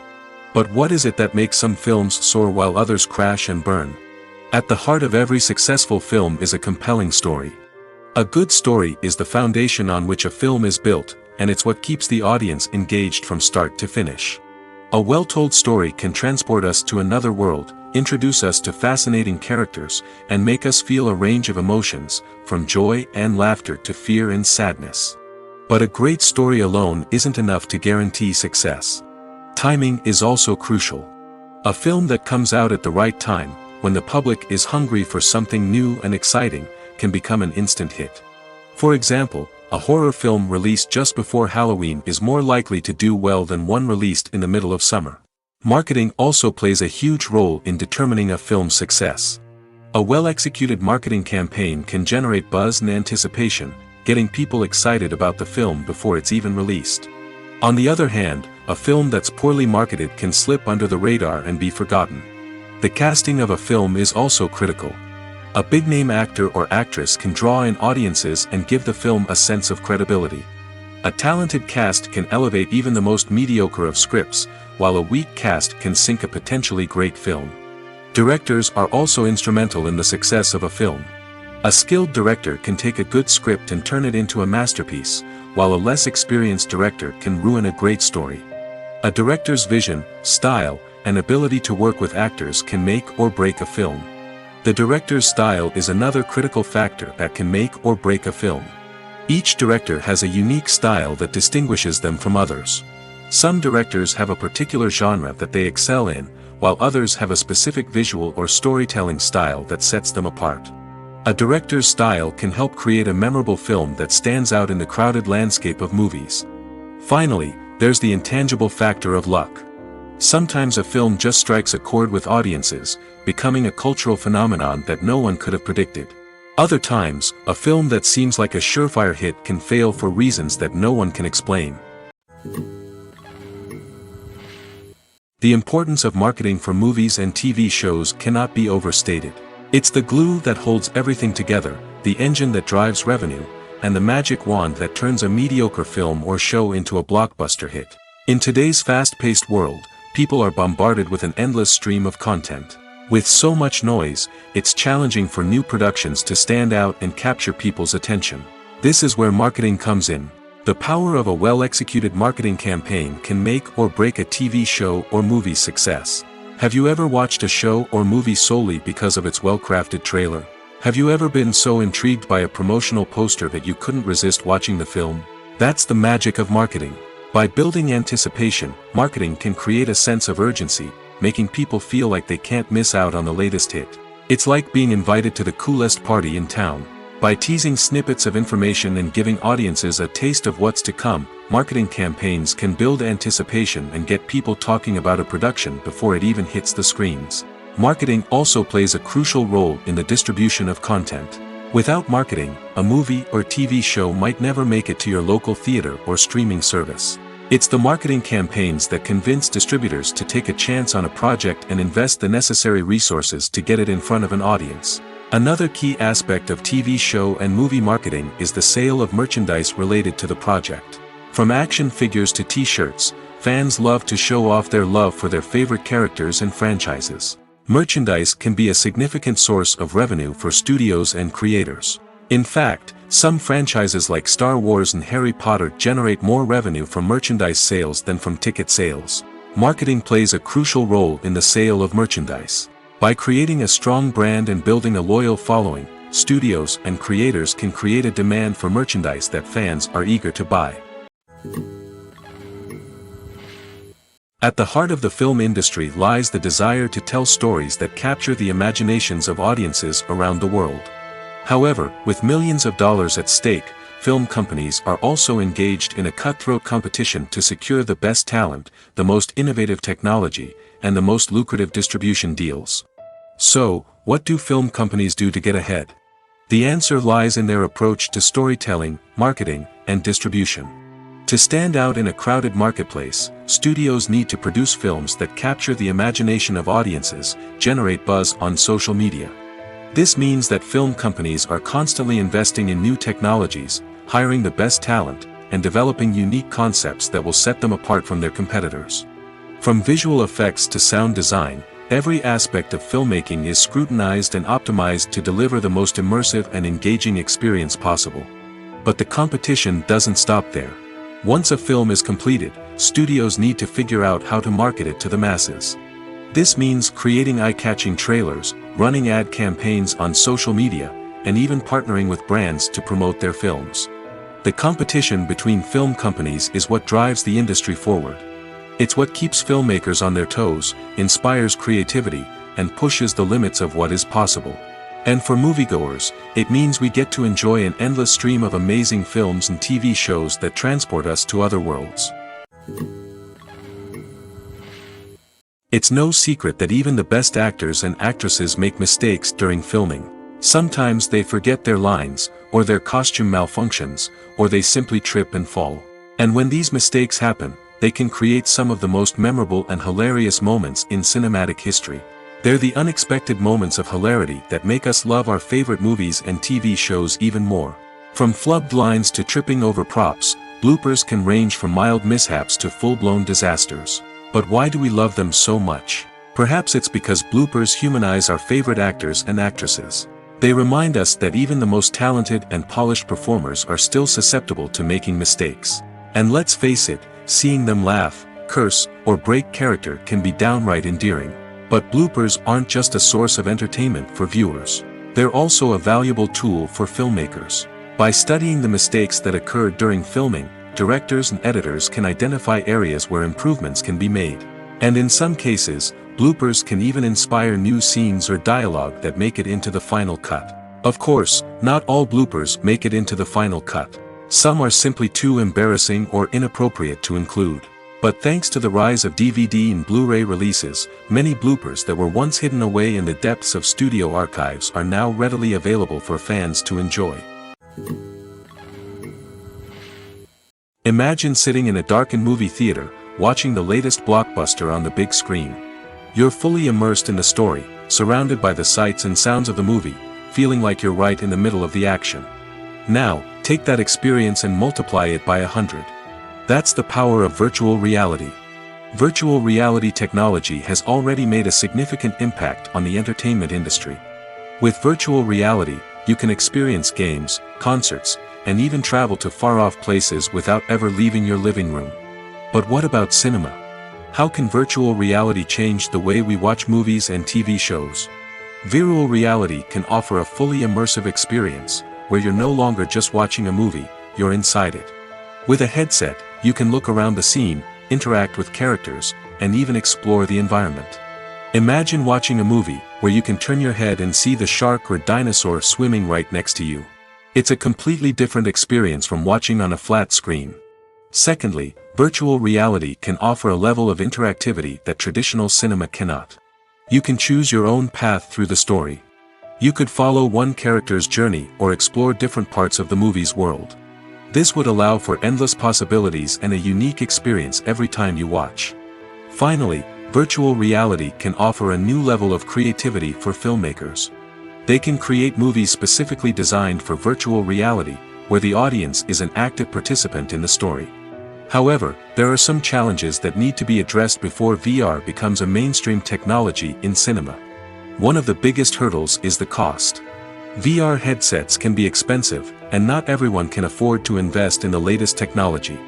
But what is it that makes some films soar while others crash and burn? At the heart of every successful film is a compelling story. A good story is the foundation on which a film is built, and it's what keeps the audience engaged from start to finish. A well-told story can transport us to another world, introduce us to fascinating characters, and make us feel a range of emotions, from joy and laughter to fear and sadness. But a great story alone isn't enough to guarantee success. Timing is also crucial. A film that comes out at the right time, when the public is hungry for something new and exciting, can become an instant hit. For example, a horror film released just before Halloween is more likely to do well than one released in the middle of summer. Marketing also plays a huge role in determining a film's success. A well-executed marketing campaign can generate buzz and anticipation, getting people excited about the film before it's even released. On the other hand, a film that's poorly marketed can slip under the radar and be forgotten. The casting of a film is also critical. A big-name actor or actress can draw in audiences and give the film a sense of credibility. A talented cast can elevate even the most mediocre of scripts, while a weak cast can sink a potentially great film. Directors are also instrumental in the success of a film. A skilled director can take a good script and turn it into a masterpiece, while a less experienced director can ruin a great story. A director's vision, style, and ability to work with actors can make or break a film. The director's style is another critical factor that can make or break a film. Each director has a unique style that distinguishes them from others. Some directors have a particular genre that they excel in, while others have a specific visual or storytelling style that sets them apart. A director's style can help create a memorable film that stands out in the crowded landscape of movies. Finally, there's the intangible factor of luck. Sometimes a film just strikes a chord with audiences, becoming a cultural phenomenon that no one could have predicted. Other times, a film that seems like a surefire hit can fail for reasons that no one can explain. The importance of marketing for movies and TV shows cannot be overstated. It's the glue that holds everything together, the engine that drives revenue, and the magic wand that turns a mediocre film or show into a blockbuster hit. In today's fast-paced world, people are bombarded with an endless stream of content. With so much noise, it's challenging for new productions to stand out and capture people's attention. This is where marketing comes in. The power of a well-executed marketing campaign can make or break a TV show or movie's success. Have you ever watched a show or movie solely because of its well-crafted trailer? Have you ever been so intrigued by a promotional poster that you couldn't resist watching the film? That's the magic of marketing. By building anticipation, marketing can create a sense of urgency, making people feel like they can't miss out on the latest hit. It's like being invited to the coolest party in town. By teasing snippets of information and giving audiences a taste of what's to come, marketing campaigns can build anticipation and get people talking about a production before it even hits the screens. Marketing also plays a crucial role in the distribution of content. Without marketing, a movie or TV show might never make it to your local theater or streaming service. It's the marketing campaigns that convince distributors to take a chance on a project and invest the necessary resources to get it in front of an audience. Another key aspect of TV show and movie marketing is the sale of merchandise related to the project. From action figures to t-shirts, fans love to show off their love for their favorite characters and franchises. Merchandise can be a significant source of revenue for studios and creators. In fact, some franchises like Star Wars and Harry Potter generate more revenue from merchandise sales than from ticket sales. Marketing plays a crucial role in the sale of merchandise. By creating a strong brand and building a loyal following, studios and creators can create a demand for merchandise that fans are eager to buy. At the heart of the film industry lies the desire to tell stories that capture the imaginations of audiences around the world. However, with millions of dollars at stake, film companies are also engaged in a cutthroat competition to secure the best talent, the most innovative technology, and the most lucrative distribution deals. So, what do film companies do to get ahead? The answer lies in their approach to storytelling, marketing, and distribution. To stand out in a crowded marketplace, studios need to produce films that capture the imagination of audiences, generate buzz on social media. This means that film companies are constantly investing in new technologies, hiring the best talent, and developing unique concepts that will set them apart from their competitors. From visual effects to sound design, every aspect of filmmaking is scrutinized and optimized to deliver the most immersive and engaging experience possible. But the competition doesn't stop there. Once a film is completed, studios need to figure out how to market it to the masses. This means creating eye-catching trailers, running ad campaigns on social media, and even partnering with brands to promote their films. The competition between film companies is what drives the industry forward. It's what keeps filmmakers on their toes, inspires creativity, and pushes the limits of what is possible. And for moviegoers, it means we get to enjoy an endless stream of amazing films and TV shows that transport us to other worlds. It's no secret that even the best actors and actresses make mistakes during filming. Sometimes they forget their lines, or their costume malfunctions, or they simply trip and fall. And when these mistakes happen, they can create some of the most memorable and hilarious moments in cinematic history. They're the unexpected moments of hilarity that make us love our favorite movies and TV shows even more. From flubbed lines to tripping over props, bloopers can range from mild mishaps to full-blown disasters. But why do we love them so much? Perhaps it's because bloopers humanize our favorite actors and actresses. They remind us that even the most talented and polished performers are still susceptible to making mistakes. And let's face it, seeing them laugh, curse, or break character can be downright endearing. But bloopers aren't just a source of entertainment for viewers. They're also a valuable tool for filmmakers. By studying the mistakes that occurred during filming, directors and editors can identify areas where improvements can be made. And in some cases, bloopers can even inspire new scenes or dialogue that make it into the final cut. Of course, not all bloopers make it into the final cut. Some are simply too embarrassing or inappropriate to include. But thanks to the rise of DVD and Blu-ray releases, many bloopers that were once hidden away in the depths of studio archives are now readily available for fans to enjoy. Imagine sitting in a darkened movie theater, watching the latest blockbuster on the big screen. You're fully immersed in the story, surrounded by the sights and sounds of the movie, feeling like you're right in the middle of the action. Now, take that experience and multiply it by 100. That's the power of virtual reality. Virtual reality technology has already made a significant impact on the entertainment industry. With virtual reality, you can experience games, concerts, and even travel to far-off places without ever leaving your living room. But what about cinema? How can virtual reality change the way we watch movies and TV shows? Virtual reality can offer a fully immersive experience, where you're no longer just watching a movie, you're inside it. With a headset, you can look around the scene, interact with characters, and even explore the environment. Imagine watching a movie where you can turn your head and see the shark or dinosaur swimming right next to you. It's a completely different experience from watching on a flat screen. Secondly, virtual reality can offer a level of interactivity that traditional cinema cannot. You can choose your own path through the story. You could follow one character's journey or explore different parts of the movie's world. This would allow for endless possibilities and a unique experience every time you watch. Finally, virtual reality can offer a new level of creativity for filmmakers. They can create movies specifically designed for virtual reality, where the audience is an active participant in the story. However, there are some challenges that need to be addressed before VR becomes a mainstream technology in cinema. One of the biggest hurdles is the cost. VR headsets can be expensive, and not everyone can afford to invest in the latest technology.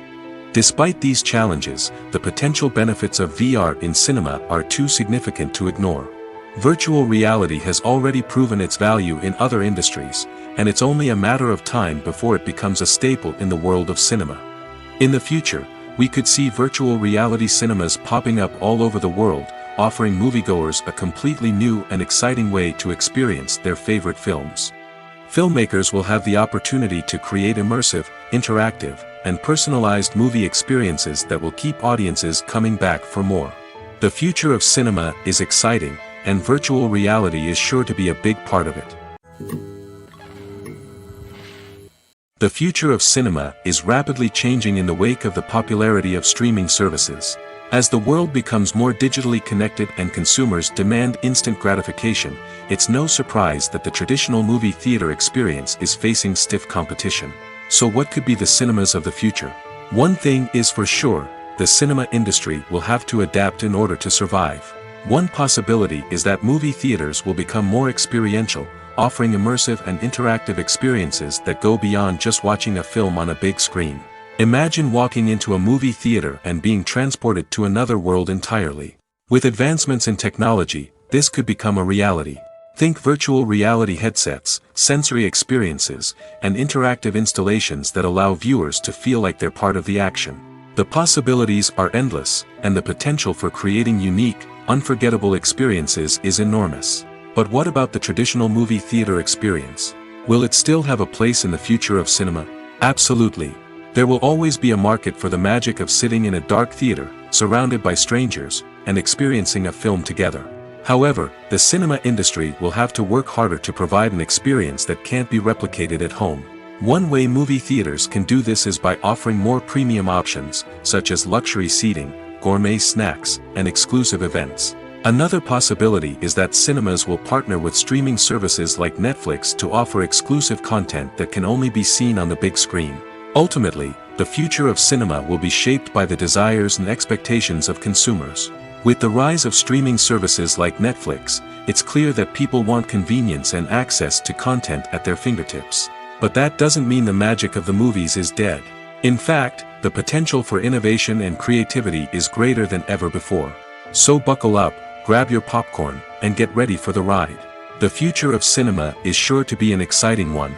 Despite these challenges, the potential benefits of VR in cinema are too significant to ignore. Virtual reality has already proven its value in other industries, and it's only a matter of time before it becomes a staple in the world of cinema. In the future, we could see virtual reality cinemas popping up all over the world, offering moviegoers a completely new and exciting way to experience their favorite films. Filmmakers will have the opportunity to create immersive, interactive, and personalized movie experiences that will keep audiences coming back for more. The future of cinema is exciting, and virtual reality is sure to be a big part of it. The future of cinema is rapidly changing in the wake of the popularity of streaming services. As the world becomes more digitally connected and consumers demand instant gratification, it's no surprise that the traditional movie theater experience is facing stiff competition. So what could be the cinemas of the future? One thing is for sure, the cinema industry will have to adapt in order to survive. One possibility is that movie theaters will become more experiential, offering immersive and interactive experiences that go beyond just watching a film on a big screen. Imagine walking into a movie theater and being transported to another world entirely. With advancements in technology, this could become a reality. Think virtual reality headsets, sensory experiences, and interactive installations that allow viewers to feel like they're part of the action. The possibilities are endless, and the potential for creating unique, unforgettable experiences is enormous. But what about the traditional movie theater experience? Will it still have a place in the future of cinema? Absolutely. There will always be a market for the magic of sitting in a dark theater, surrounded by strangers, and experiencing a film together. However, the cinema industry will have to work harder to provide an experience that can't be replicated at home. One way movie theaters can do this is by offering more premium options, such as luxury seating, gourmet snacks, and exclusive events. Another possibility is that cinemas will partner with streaming services like Netflix to offer exclusive content that can only be seen on the big screen. Ultimately, the future of cinema will be shaped by the desires and expectations of consumers. With the rise of streaming services like Netflix, it's clear that people want convenience and access to content at their fingertips. But that doesn't mean the magic of the movies is dead. In fact, the potential for innovation and creativity is greater than ever before. So buckle up, grab your popcorn, and get ready for the ride. The future of cinema is sure to be an exciting one.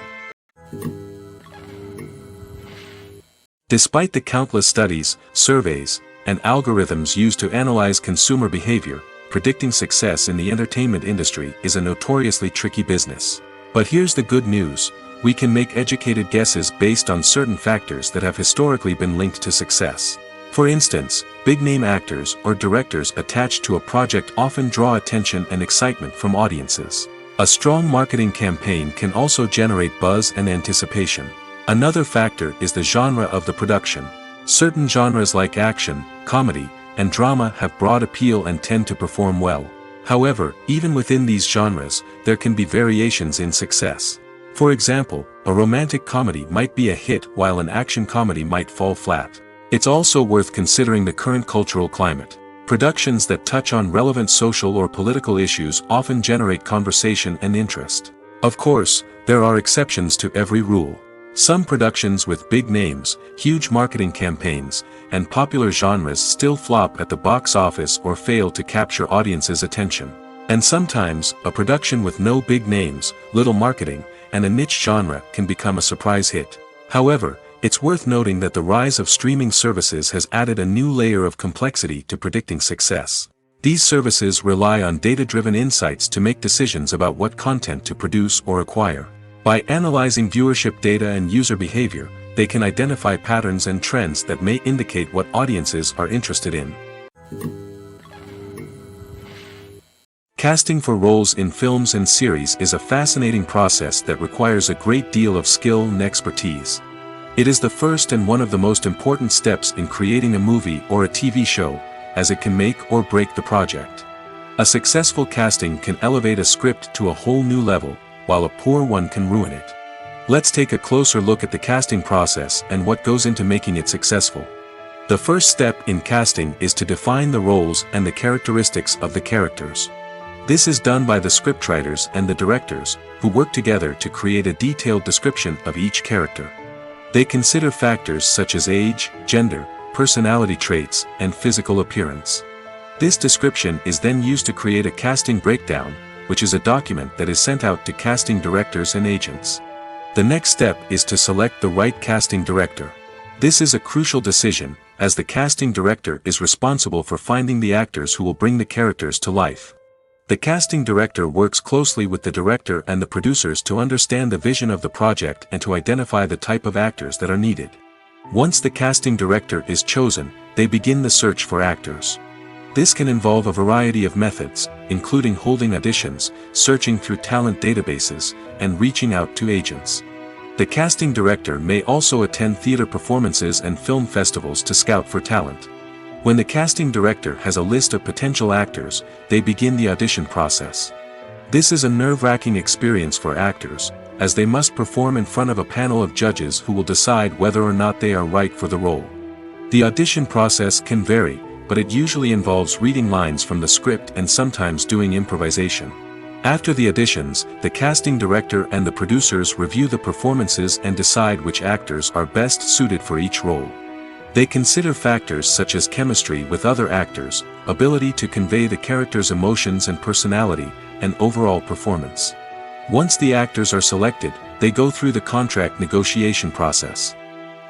Despite the countless studies, surveys, and algorithms used to analyze consumer behavior, predicting success in the entertainment industry is a notoriously tricky business. But here's the good news: we can make educated guesses based on certain factors that have historically been linked to success. For instance, big-name actors or directors attached to a project often draw attention and excitement from audiences. A strong marketing campaign can also generate buzz and anticipation. Another factor is the genre of the production. Certain genres like action, comedy, and drama have broad appeal and tend to perform well. However, even within these genres, there can be variations in success. For example, a romantic comedy might be a hit while an action comedy might fall flat. It's also worth considering the current cultural climate. Productions that touch on relevant social or political issues often generate conversation and interest. Of course, there are exceptions to every rule. Some productions with big names, huge marketing campaigns, and popular genres still flop at the box office or fail to capture audiences' attention. And sometimes, a production with no big names, little marketing, and a niche genre can become a surprise hit. However, it's worth noting that the rise of streaming services has added a new layer of complexity to predicting success. These services rely on data-driven insights to make decisions about what content to produce or acquire. By analyzing viewership data and user behavior, they can identify patterns and trends that may indicate what audiences are interested in. Casting for roles in films and series is a fascinating process that requires a great deal of skill and expertise. It is the first and one of the most important steps in creating a movie or a TV show, as it can make or break the project. A successful casting can elevate a script to a whole new level, while a poor one can ruin it. Let's take a closer look at the casting process and what goes into making it successful. The first step in casting is to define the roles and the characteristics of the characters. This is done by the scriptwriters and the directors, who work together to create a detailed description of each character. They consider factors such as age, gender, personality traits, and physical appearance. This description is then used to create a casting breakdown, which is a document that is sent out to casting directors and agents. The next step is to select the right casting director. This is a crucial decision, as the casting director is responsible for finding the actors who will bring the characters to life. The casting director works closely with the director and the producers to understand the vision of the project and to identify the type of actors that are needed. Once the casting director is chosen, they begin the search for actors. This can involve a variety of methods, including holding auditions, searching through talent databases, and reaching out to agents. The casting director may also attend theater performances and film festivals to scout for talent. When the casting director has a list of potential actors, they begin the audition process. This is a nerve-wracking experience for actors, as they must perform in front of a panel of judges who will decide whether or not they are right for the role. The audition process can vary, but it usually involves reading lines from the script and sometimes doing improvisation. After the auditions, the casting director and the producers review the performances and decide which actors are best suited for each role. They consider factors such as chemistry with other actors, ability to convey the character's emotions and personality, and overall performance. Once the actors are selected, they go through the contract negotiation process.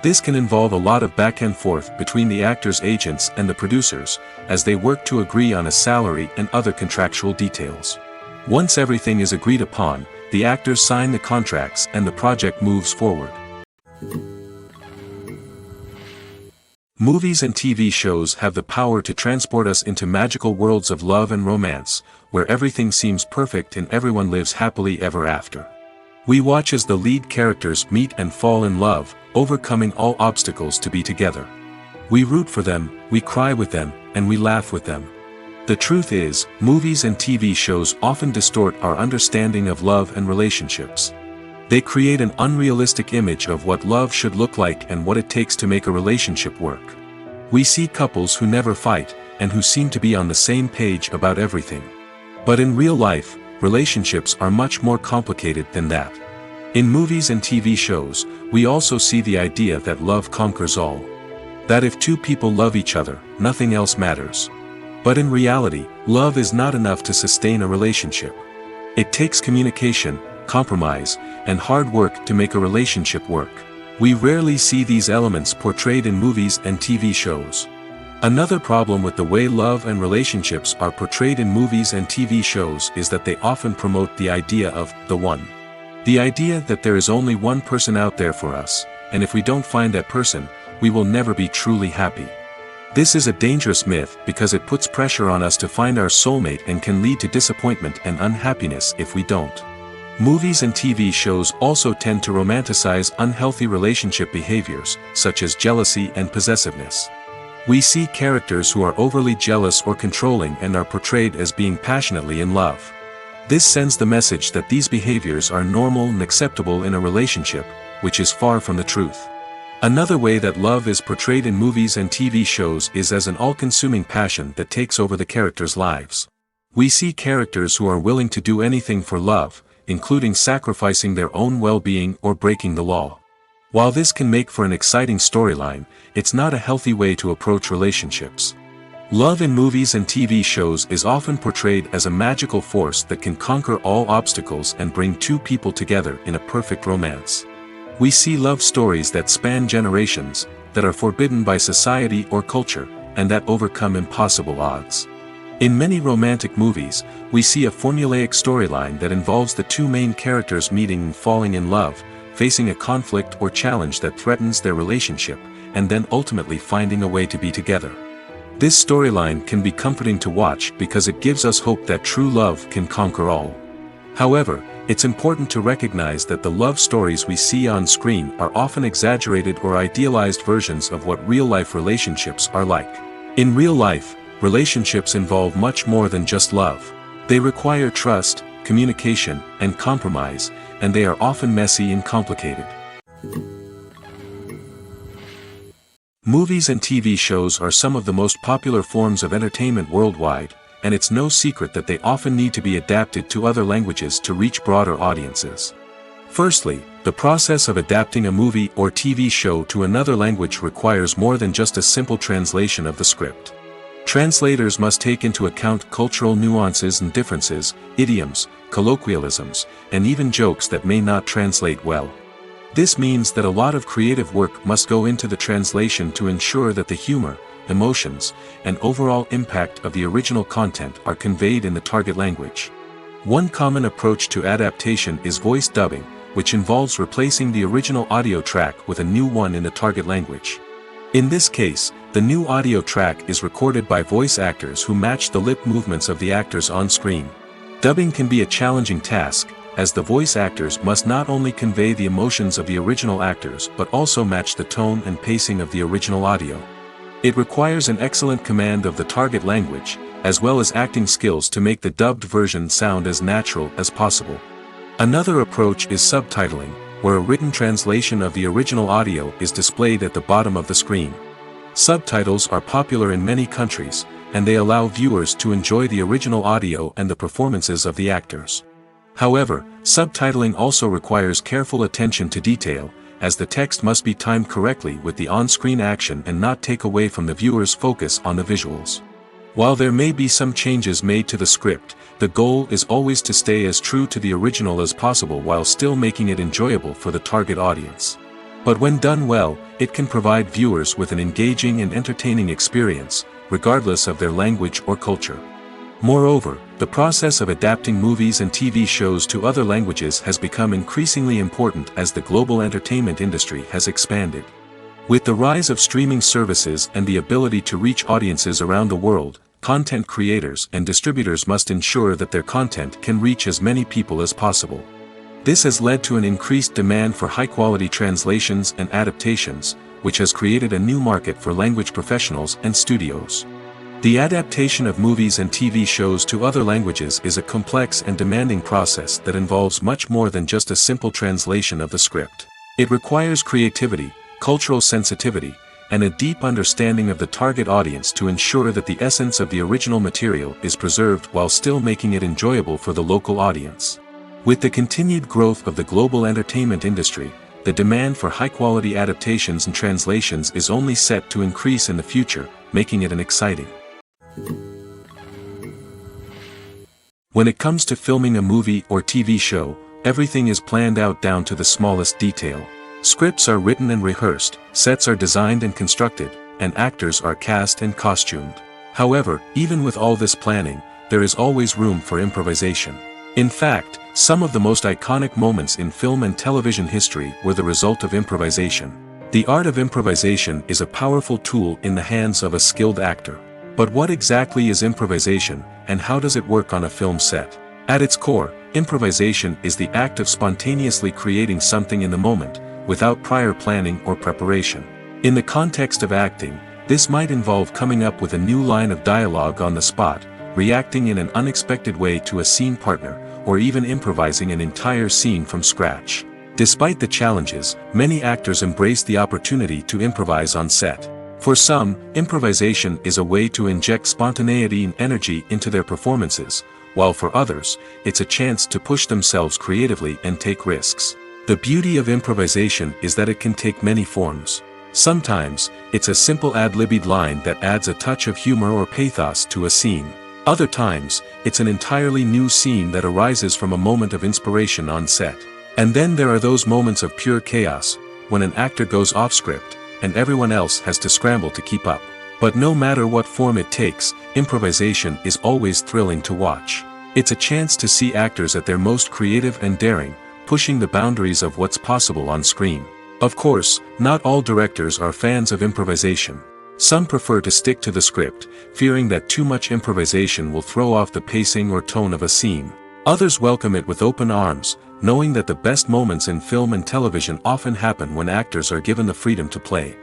This can involve a lot of back and forth between the actors' agents and the producers, as they work to agree on a salary and other contractual details. Once everything is agreed upon, the actors sign the contracts and the project moves forward. Movies and TV shows have the power to transport us into magical worlds of love and romance, where everything seems perfect and everyone lives happily ever after. We watch as the lead characters meet and fall in love, overcoming all obstacles to be together. We root for them, we cry with them, and we laugh with them. The truth is, movies and TV shows often distort our understanding of love and relationships. They create an unrealistic image of what love should look like and what it takes to make a relationship work. We see couples who never fight, and who seem to be on the same page about everything. But in real life, relationships are much more complicated than that. In movies and TV shows, we also see the idea that love conquers all. That if two people love each other, nothing else matters. But in reality, love is not enough to sustain a relationship. It takes communication, compromise, and hard work to make a relationship work. We rarely see these elements portrayed in movies and TV shows. Another problem with the way love and relationships are portrayed in movies and TV shows is that they often promote the idea of the one. The idea that there is only one person out there for us, and if we don't find that person, we will never be truly happy. This is a dangerous myth because it puts pressure on us to find our soulmate and can lead to disappointment and unhappiness if we don't. Movies and TV shows also tend to romanticize unhealthy relationship behaviors, such as jealousy and possessiveness. We see characters who are overly jealous or controlling and are portrayed as being passionately in love. This sends the message that these behaviors are normal and acceptable in a relationship, which is far from the truth. Another way that love is portrayed in movies and TV shows is as an all-consuming passion that takes over the characters' lives. We see characters who are willing to do anything for love, including sacrificing their own well-being or breaking the law. While this can make for an exciting storyline, it's not a healthy way to approach relationships. Love in movies and TV shows is often portrayed as a magical force that can conquer all obstacles and bring two people together in a perfect romance. We see love stories that span generations, that are forbidden by society or culture, and that overcome impossible odds. In many romantic movies, we see a formulaic storyline that involves the two main characters meeting and falling in love, facing a conflict or challenge that threatens their relationship, and then ultimately finding a way to be together. This storyline can be comforting to watch because it gives us hope that true love can conquer all. However, it's important to recognize that the love stories we see on screen are often exaggerated or idealized versions of what real-life relationships are like. In real life, relationships involve much more than just love. They require trust, communication, and compromise, and they are often messy and complicated. Movies and TV shows are some of the most popular forms of entertainment worldwide, and it's no secret that they often need to be adapted to other languages to reach broader audiences. Firstly, the process of adapting a movie or TV show to another language requires more than just a simple translation of the script. Translators must take into account cultural nuances and differences, idioms, colloquialisms, and even jokes that may not translate well. This means that a lot of creative work must go into the translation to ensure that the humor, emotions, and overall impact of the original content are conveyed in the target language. One common approach to adaptation is voice dubbing, which involves replacing the original audio track with a new one in the target language. In this case, the new audio track is recorded by voice actors who match the lip movements of the actors on screen. Dubbing can be a challenging task, as the voice actors must not only convey the emotions of the original actors but also match the tone and pacing of the original audio. It requires an excellent command of the target language, as well as acting skills to make the dubbed version sound as natural as possible. Another approach is subtitling, where a written translation of the original audio is displayed at the bottom of the screen. Subtitles are popular in many countries, and they allow viewers to enjoy the original audio and the performances of the actors. However, subtitling also requires careful attention to detail, as the text must be timed correctly with the on-screen action and not take away from the viewer's focus on the visuals. While there may be some changes made to the script, the goal is always to stay as true to the original as possible while still making it enjoyable for the target audience. But when done well, it can provide viewers with an engaging and entertaining experience, regardless of their language or culture. Moreover, the process of adapting movies and TV shows to other languages has become increasingly important as the global entertainment industry has expanded. With the rise of streaming services and the ability to reach audiences around the world, content creators and distributors must ensure that their content can reach as many people as possible. This has led to an increased demand for high-quality translations and adaptations, which has created a new market for language professionals and studios. The adaptation of movies and TV shows to other languages is a complex and demanding process that involves much more than just a simple translation of the script. It requires creativity, cultural sensitivity, and a deep understanding of the target audience to ensure that the essence of the original material is preserved while still making it enjoyable for the local audience. With the continued growth of the global entertainment industry, the demand for high-quality adaptations and translations is only set to increase in the future, making it an exciting. When it comes to filming a movie or TV show, everything is planned out down to the smallest detail. Scripts are written and rehearsed, sets are designed and constructed, and actors are cast and costumed. However, even with all this planning, there is always room for improvisation. In fact, some of the most iconic moments in film and television history were the result of improvisation. The art of improvisation is a powerful tool in the hands of a skilled actor. But what exactly is improvisation, and how does it work on a film set? At its core, improvisation is the act of spontaneously creating something in the moment, without prior planning or preparation. In the context of acting, this might involve coming up with a new line of dialogue on the spot, reacting in an unexpected way to a scene partner, or even improvising an entire scene from scratch. Despite the challenges, many actors embrace the opportunity to improvise on set. For some, improvisation is a way to inject spontaneity and energy into their performances, while for others, it's a chance to push themselves creatively and take risks. The beauty of improvisation is that it can take many forms. Sometimes, it's a simple ad-libbed line that adds a touch of humor or pathos to a scene. Other times, it's an entirely new scene that arises from a moment of inspiration on set. And then there are those moments of pure chaos, when an actor goes off script, and everyone else has to scramble to keep up. But no matter what form it takes, improvisation is always thrilling to watch. It's a chance to see actors at their most creative and daring, pushing the boundaries of what's possible on screen. Of course, not all directors are fans of improvisation. Some prefer to stick to the script, fearing that too much improvisation will throw off the pacing or tone of a scene. Others welcome it with open arms, knowing that the best moments in film and television often happen when actors are given the freedom to play.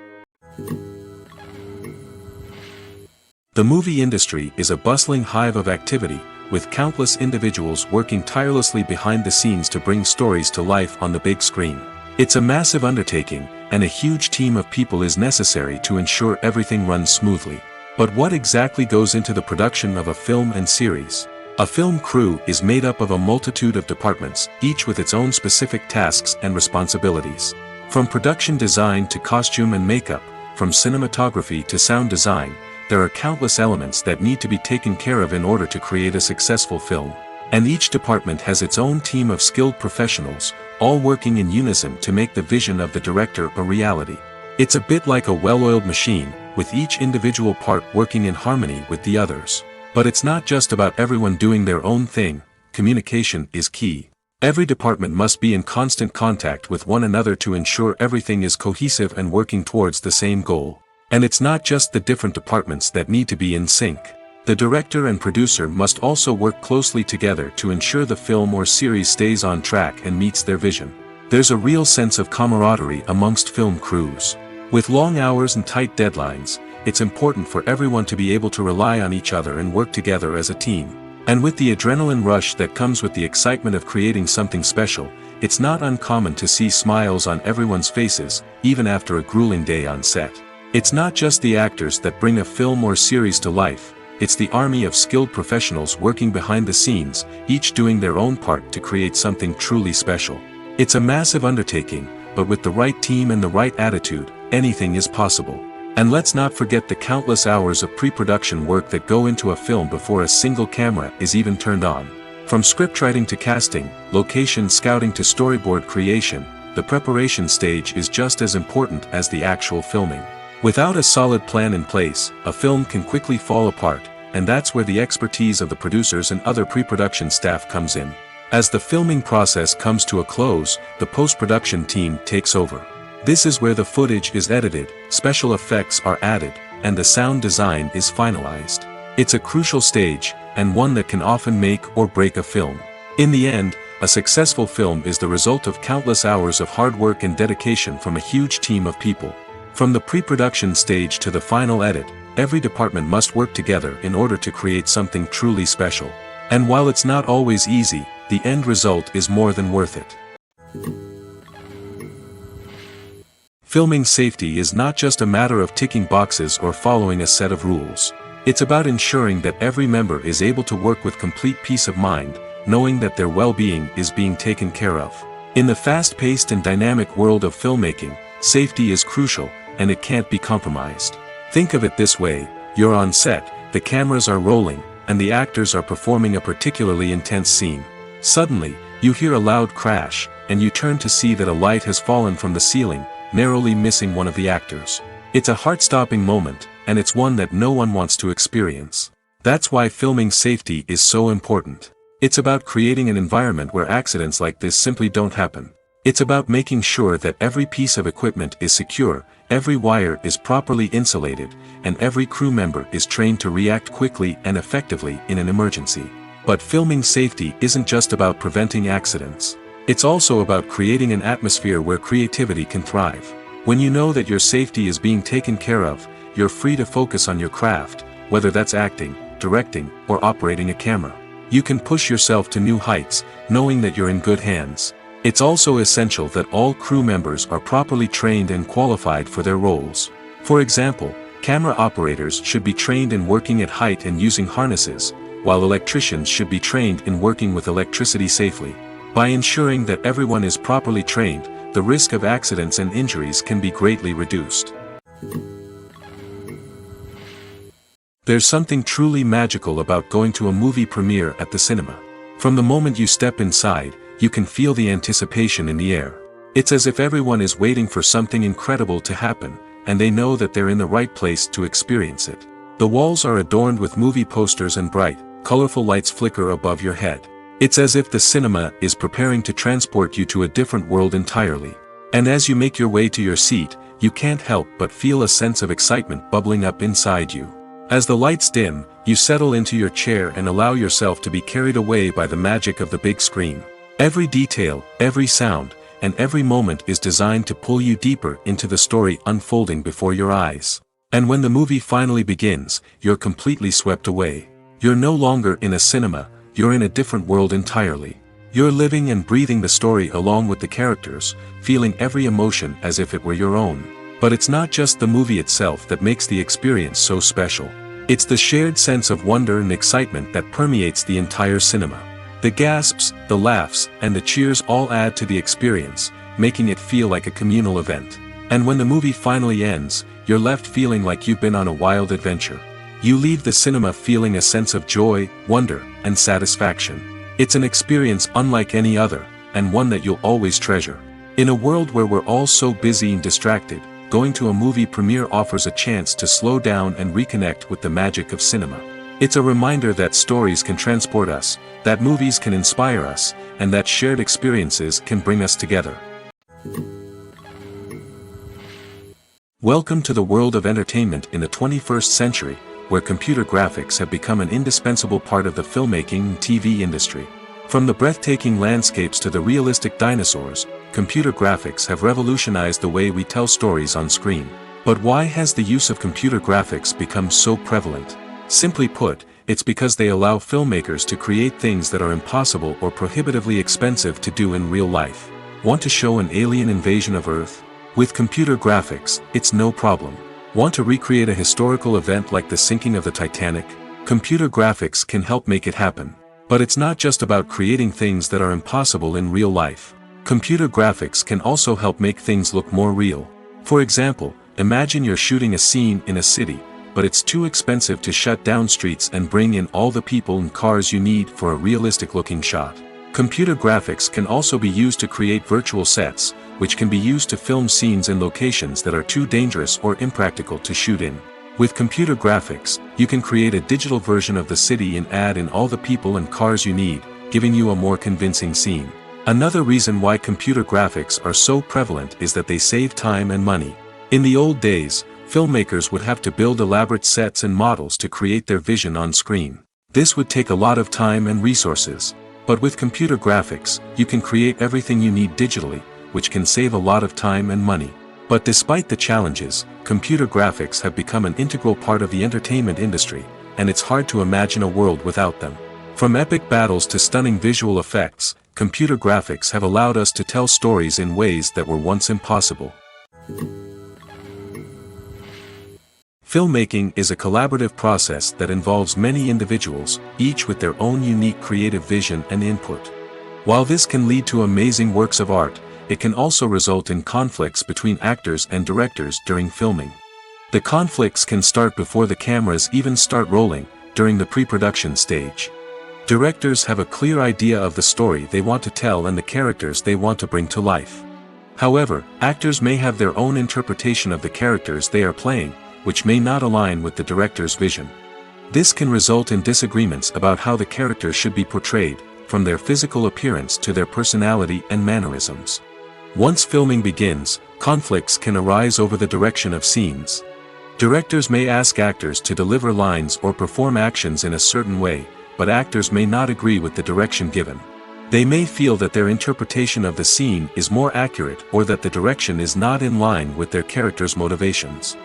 The movie industry is a bustling hive of activity, with countless individuals working tirelessly behind the scenes to bring stories to life on the big screen. It's a massive undertaking, and a huge team of people is necessary to ensure everything runs smoothly. But what exactly goes into the production of a film and series? A film crew is made up of a multitude of departments, each with its own specific tasks and responsibilities. From production design to costume and makeup, from cinematography to sound design, there are countless elements that need to be taken care of in order to create a successful film. And each department has its own team of skilled professionals, all working in unison to make the vision of the director a reality. It's a bit like a well-oiled machine, with each individual part working in harmony with the others. But it's not just about everyone doing their own thing. Communication is key. Every department must be in constant contact with one another to ensure everything is cohesive and working towards the same goal. And it's not just the different departments that need to be in sync. The director and producer must also work closely together to ensure the film or series stays on track and meets their vision. There's a real sense of camaraderie amongst film crews. With long hours and tight deadlines, it's important for everyone to be able to rely on each other and work together as a team. And with the adrenaline rush that comes with the excitement of creating something special, it's not uncommon to see smiles on everyone's faces, even after a grueling day on set. It's not just the actors that bring a film or series to life, it's the army of skilled professionals working behind the scenes, each doing their own part to create something truly special. It's a massive undertaking, but with the right team and the right attitude, anything is possible. And let's not forget the countless hours of pre-production work that go into a film before a single camera is even turned on. From scriptwriting to casting, location scouting to storyboard creation, the preparation stage is just as important as the actual filming. Without a solid plan in place, a film can quickly fall apart, and that's where the expertise of the producers and other pre-production staff comes in. As the filming process comes to a close, the post-production team takes over. This is where the footage is edited, special effects are added, and the sound design is finalized. It's a crucial stage, and one that can often make or break a film. In the end, a successful film is the result of countless hours of hard work and dedication from a huge team of people. From the pre-production stage to the final edit, every department must work together in order to create something truly special. And while it's not always easy, the end result is more than worth it. Filming safety is not just a matter of ticking boxes or following a set of rules. It's about ensuring that every member is able to work with complete peace of mind, knowing that their well-being is being taken care of. In the fast-paced and dynamic world of filmmaking, safety is crucial, and it can't be compromised. Think of it this way: you're on set, the cameras are rolling, and the actors are performing a particularly intense scene. Suddenly, you hear a loud crash, and you turn to see that a light has fallen from the ceiling, narrowly missing one of the actors. It's a heart-stopping moment, and it's one that no one wants to experience. That's why filming safety is so important. It's about creating an environment where accidents like this simply don't happen. It's about making sure that every piece of equipment is secure, every wire is properly insulated, and every crew member is trained to react quickly and effectively in an emergency. But filming safety isn't just about preventing accidents. It's also about creating an atmosphere where creativity can thrive. When you know that your safety is being taken care of, you're free to focus on your craft, whether that's acting, directing, or operating a camera. You can push yourself to new heights, knowing that you're in good hands. It's also essential that all crew members are properly trained and qualified for their roles. For example, camera operators should be trained in working at height and using harnesses, while electricians should be trained in working with electricity safely. By ensuring that everyone is properly trained, the risk of accidents and injuries can be greatly reduced. There's something truly magical about going to a movie premiere at the cinema. From the moment you step inside, you can feel the anticipation in the air. It's as if everyone is waiting for something incredible to happen, and they know that they're in the right place to experience it. The walls are adorned with movie posters and bright, colorful lights flicker above your head. It's as if the cinema is preparing to transport you to a different world entirely. And as you make your way to your seat, you can't help but feel a sense of excitement bubbling up inside you. As the lights dim, you settle into your chair and allow yourself to be carried away by the magic of the big screen. Every detail, every sound, and every moment is designed to pull you deeper into the story unfolding before your eyes. And when the movie finally begins, you're completely swept away. You're no longer in a cinema, you're in a different world entirely. You're living and breathing the story along with the characters, feeling every emotion as if it were your own. But it's not just the movie itself that makes the experience so special. It's the shared sense of wonder and excitement that permeates the entire cinema. The gasps, the laughs, and the cheers all add to the experience, making it feel like a communal event. And when the movie finally ends, you're left feeling like you've been on a wild adventure. You leave the cinema feeling a sense of joy, wonder, and satisfaction. It's an experience unlike any other, and one that you'll always treasure. In a world where we're all so busy and distracted, going to a movie premiere offers a chance to slow down and reconnect with the magic of cinema. It's a reminder that stories can transport us, that movies can inspire us, and that shared experiences can bring us together. Welcome to the world of entertainment in the 21st century, where computer graphics have become an indispensable part of the filmmaking and TV industry. From the breathtaking landscapes to the realistic dinosaurs, computer graphics have revolutionized the way we tell stories on screen. But why has the use of computer graphics become so prevalent? Simply put, it's because they allow filmmakers to create things that are impossible or prohibitively expensive to do in real life. Want to show an alien invasion of Earth? With computer graphics, it's no problem. Want to recreate a historical event like the sinking of the Titanic? Computer graphics can help make it happen. But it's not just about creating things that are impossible in real life. Computer graphics can also help make things look more real. For example, imagine you're shooting a scene in a city, but it's too expensive to shut down streets and bring in all the people and cars you need for a realistic-looking shot. Computer graphics can also be used to create virtual sets, which can be used to film scenes in locations that are too dangerous or impractical to shoot in. With computer graphics, you can create a digital version of the city and add in all the people and cars you need, giving you a more convincing scene. Another reason why computer graphics are so prevalent is that they save time and money. In the old days, filmmakers would have to build elaborate sets and models to create their vision on screen. This would take a lot of time and resources. But with computer graphics, you can create everything you need digitally, which can save a lot of time and money. But despite the challenges, computer graphics have become an integral part of the entertainment industry, and it's hard to imagine a world without them. From epic battles to stunning visual effects, computer graphics have allowed us to tell stories in ways that were once impossible. Filmmaking is a collaborative process that involves many individuals, each with their own unique creative vision and input. While this can lead to amazing works of art, it can also result in conflicts between actors and directors during filming. The conflicts can start before the cameras even start rolling, during the pre-production stage. Directors have a clear idea of the story they want to tell and the characters they want to bring to life. However, actors may have their own interpretation of the characters they are playing, which may not align with the director's vision. This can result in disagreements about how the characters should be portrayed, from their physical appearance to their personality and mannerisms. Once filming begins, conflicts can arise over the direction of scenes. Directors may ask actors to deliver lines or perform actions in a certain way, but actors may not agree with the direction given. They may feel that their interpretation of the scene is more accurate or that the direction is not in line with their character's motivations.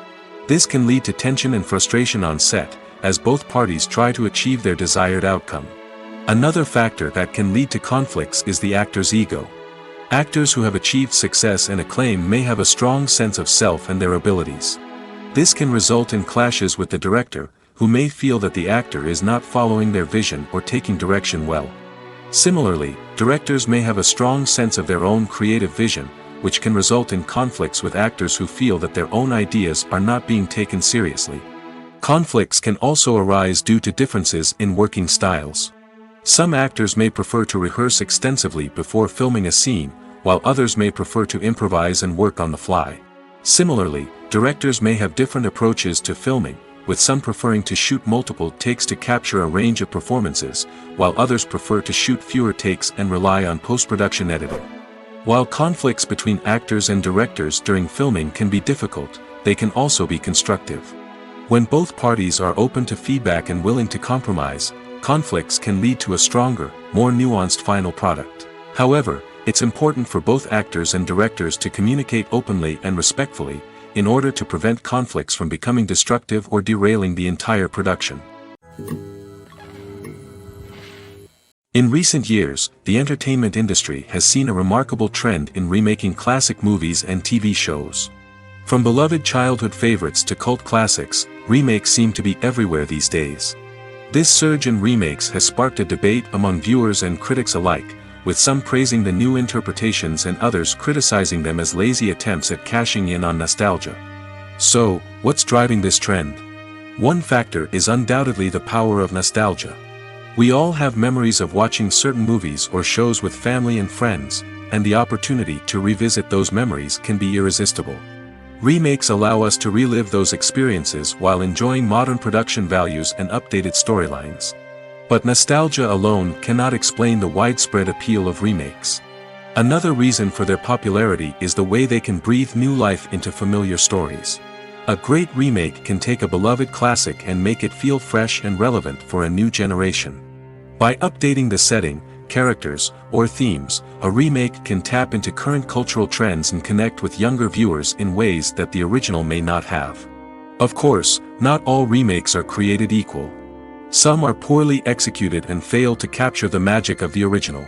This can lead to tension and frustration on set, as both parties try to achieve their desired outcome. Another factor that can lead to conflicts is the actor's ego. Actors who have achieved success and acclaim may have a strong sense of self and their abilities. This can result in clashes with the director, who may feel that the actor is not following their vision or taking direction well. Similarly, directors may have a strong sense of their own creative vision, which can result in conflicts with actors who feel that their own ideas are not being taken seriously. Conflicts can also arise due to differences in working styles. Some actors may prefer to rehearse extensively before filming a scene, while others may prefer to improvise and work on the fly. Similarly, directors may have different approaches to filming, with some preferring to shoot multiple takes to capture a range of performances, while others prefer to shoot fewer takes and rely on post-production editing. While conflicts between actors and directors during filming can be difficult, they can also be constructive. When both parties are open to feedback and willing to compromise, conflicts can lead to a stronger, more nuanced final product. However, it's important for both actors and directors to communicate openly and respectfully, in order to prevent conflicts from becoming destructive or derailing the entire production. In recent years, the entertainment industry has seen a remarkable trend in remaking classic movies and TV shows. From beloved childhood favorites to cult classics, remakes seem to be everywhere these days. This surge in remakes has sparked a debate among viewers and critics alike, with some praising the new interpretations and others criticizing them as lazy attempts at cashing in on nostalgia. So, what's driving this trend? One factor is undoubtedly the power of nostalgia. We all have memories of watching certain movies or shows with family and friends, and the opportunity to revisit those memories can be irresistible. Remakes allow us to relive those experiences while enjoying modern production values and updated storylines. But nostalgia alone cannot explain the widespread appeal of remakes. Another reason for their popularity is the way they can breathe new life into familiar stories. A great remake can take a beloved classic and make it feel fresh and relevant for a new generation. By updating the setting, characters, or themes, a remake can tap into current cultural trends and connect with younger viewers in ways that the original may not have. Of course, not all remakes are created equal. Some are poorly executed and fail to capture the magic of the original.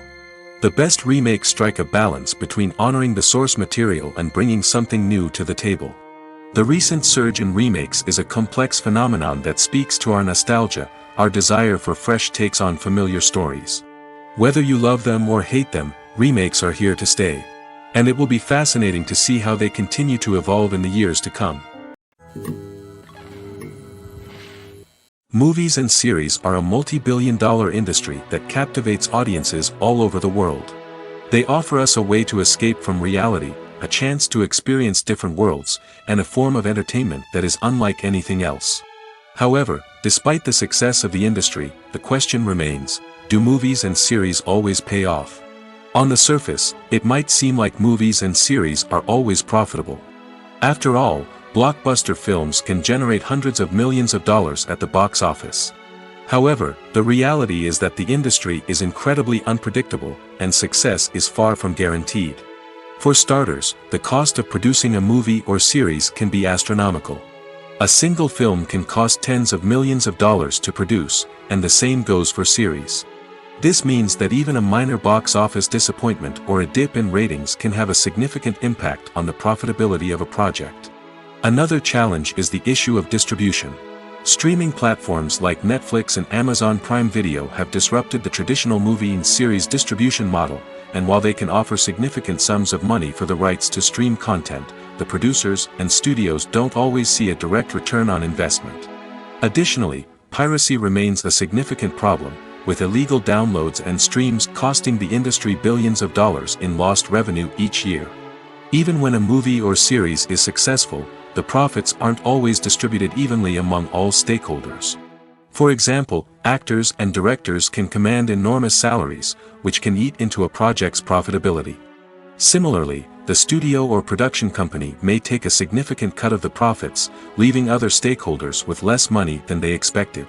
The best remakes strike a balance between honoring the source material and bringing something new to the table. The recent surge in remakes is a complex phenomenon that speaks to our nostalgia, our desire for fresh takes on familiar stories. Whether you love them or hate them, remakes are here to stay. And it will be fascinating to see how they continue to evolve in the years to come. Movies and series are a multi-billion-dollar industry that captivates audiences all over the world. They offer us a way to escape from reality, a chance to experience different worlds, and a form of entertainment that is unlike anything else. However, despite the success of the industry, the question remains, do movies and series always pay off? On the surface, it might seem like movies and series are always profitable. After all, blockbuster films can generate hundreds of millions of dollars at the box office. However, the reality is that the industry is incredibly unpredictable, and success is far from guaranteed. For starters, the cost of producing a movie or series can be astronomical. A single film can cost tens of millions of dollars to produce, and the same goes for series. This means that even a minor box office disappointment or a dip in ratings can have a significant impact on the profitability of a project. Another challenge is the issue of distribution. Streaming platforms like Netflix and Amazon Prime Video have disrupted the traditional movie and series distribution model, and while they can offer significant sums of money for the rights to stream content, the producers and studios don't always see a direct return on investment. Additionally, piracy remains a significant problem, with illegal downloads and streams costing the industry billions of dollars in lost revenue each year. Even when a movie or series is successful, the profits aren't always distributed evenly among all stakeholders. For example, actors and directors can command enormous salaries, which can eat into a project's profitability. Similarly, the studio or production company may take a significant cut of the profits, leaving other stakeholders with less money than they expected.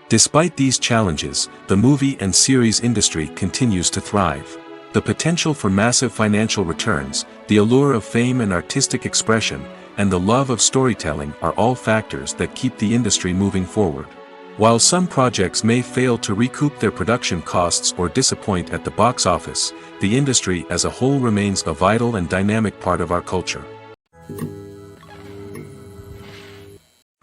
Despite these challenges, the movie and series industry continues to thrive. The potential for massive financial returns, the allure of fame and artistic expression, and the love of storytelling are all factors that keep the industry moving forward. While some projects may fail to recoup their production costs or disappoint at the box office, the industry as a whole remains a vital and dynamic part of our culture.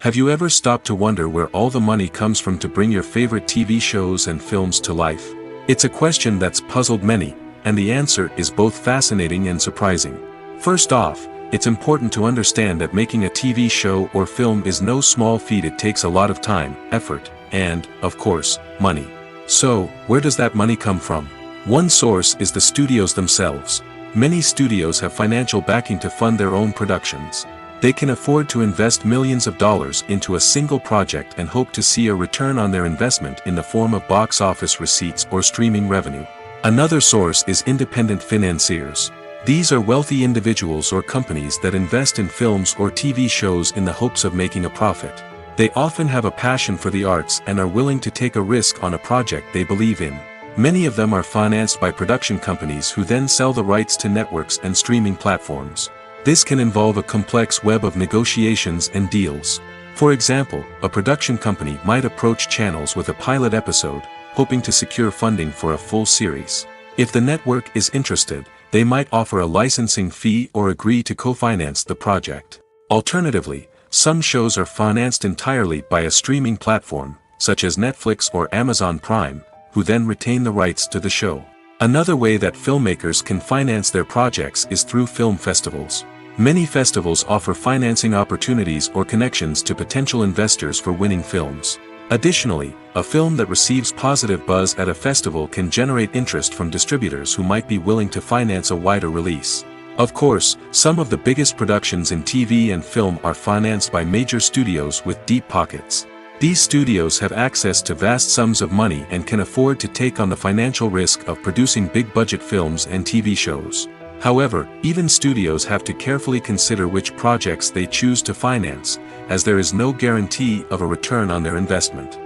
Have you ever stopped to wonder where all the money comes from to bring your favorite TV shows and films to life? It's a question that's puzzled many, and the answer is both fascinating and surprising. First off, it's important to understand that making a TV show or film is no small feat. It takes a lot of time, effort, and, of course, money. So, where does that money come from? One source is the studios themselves. Many studios have financial backing to fund their own productions. They can afford to invest millions of dollars into a single project and hope to see a return on their investment in the form of box office receipts or streaming revenue. Another source is independent financiers. These are wealthy individuals or companies that invest in films or TV shows in the hopes of making a profit. They often have a passion for the arts and are willing to take a risk on a project they believe in. Many of them are financed by production companies who then sell the rights to networks and streaming platforms. This can involve a complex web of negotiations and deals. For example, a production company might approach channels with a pilot episode, hoping to secure funding for a full series. If the network is interested, they might offer a licensing fee or agree to co-finance the project. Alternatively, some shows are financed entirely by a streaming platform, such as Netflix or Amazon Prime, who then retain the rights to the show. Another way that filmmakers can finance their projects is through film festivals. Many festivals offer financing opportunities or connections to potential investors for winning films. Additionally, a film that receives positive buzz at a festival can generate interest from distributors who might be willing to finance a wider release. Of course, some of the biggest productions in TV and film are financed by major studios with deep pockets. These studios have access to vast sums of money and can afford to take on the financial risk of producing big-budget films and TV shows. However, even studios have to carefully consider which projects they choose to finance, as there is no guarantee of a return on their investment.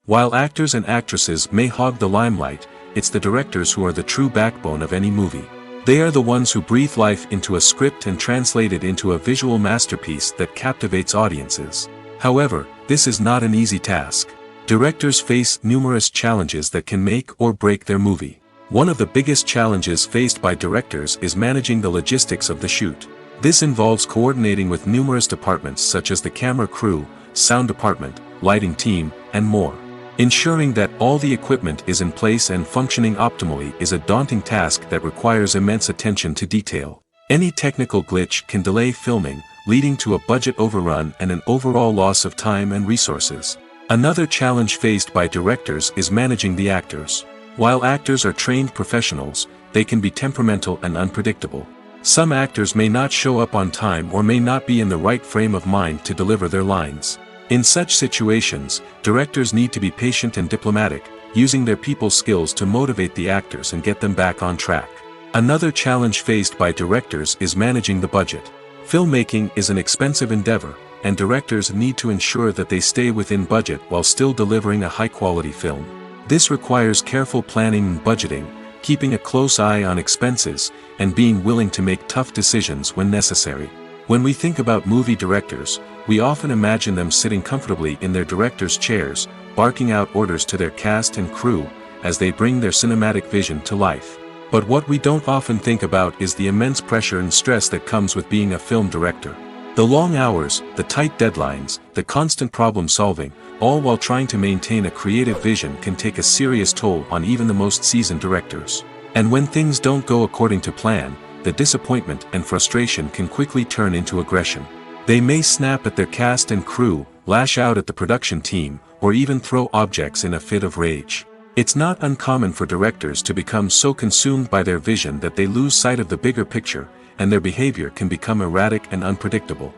While actors and actresses may hog the limelight, it's the directors who are the true backbone of any movie. They are the ones who breathe life into a script and translate it into a visual masterpiece that captivates audiences. However, this is not an easy task. Directors face numerous challenges that can make or break their movie. One of the biggest challenges faced by directors is managing the logistics of the shoot. This involves coordinating with numerous departments such as the camera crew, sound department, lighting team, and more. Ensuring that all the equipment is in place and functioning optimally is a daunting task that requires immense attention to detail. Any technical glitch can delay filming, leading to a budget overrun and an overall loss of time and resources. Another challenge faced by directors is managing the actors. While actors are trained professionals, they can be temperamental and unpredictable. Some actors may not show up on time or may not be in the right frame of mind to deliver their lines. In such situations, directors need to be patient and diplomatic, using their people skills to motivate the actors and get them back on track. Another challenge faced by directors is managing the budget. Filmmaking is an expensive endeavor, and directors need to ensure that they stay within budget while still delivering a high-quality film. This requires careful planning and budgeting, keeping a close eye on expenses, and being willing to make tough decisions when necessary. When we think about movie directors, we often imagine them sitting comfortably in their director's chairs, barking out orders to their cast and crew, as they bring their cinematic vision to life. But what we don't often think about is the immense pressure and stress that comes with being a film director. The long hours, the tight deadlines, the constant problem solving, all while trying to maintain a creative vision can take a serious toll on even the most seasoned directors. And when things don't go according to plan, the disappointment and frustration can quickly turn into aggression. They may snap at their cast and crew, lash out at the production team, or even throw objects in a fit of rage. It's not uncommon for directors to become so consumed by their vision that they lose sight of the bigger picture, and their behavior can become erratic and unpredictable.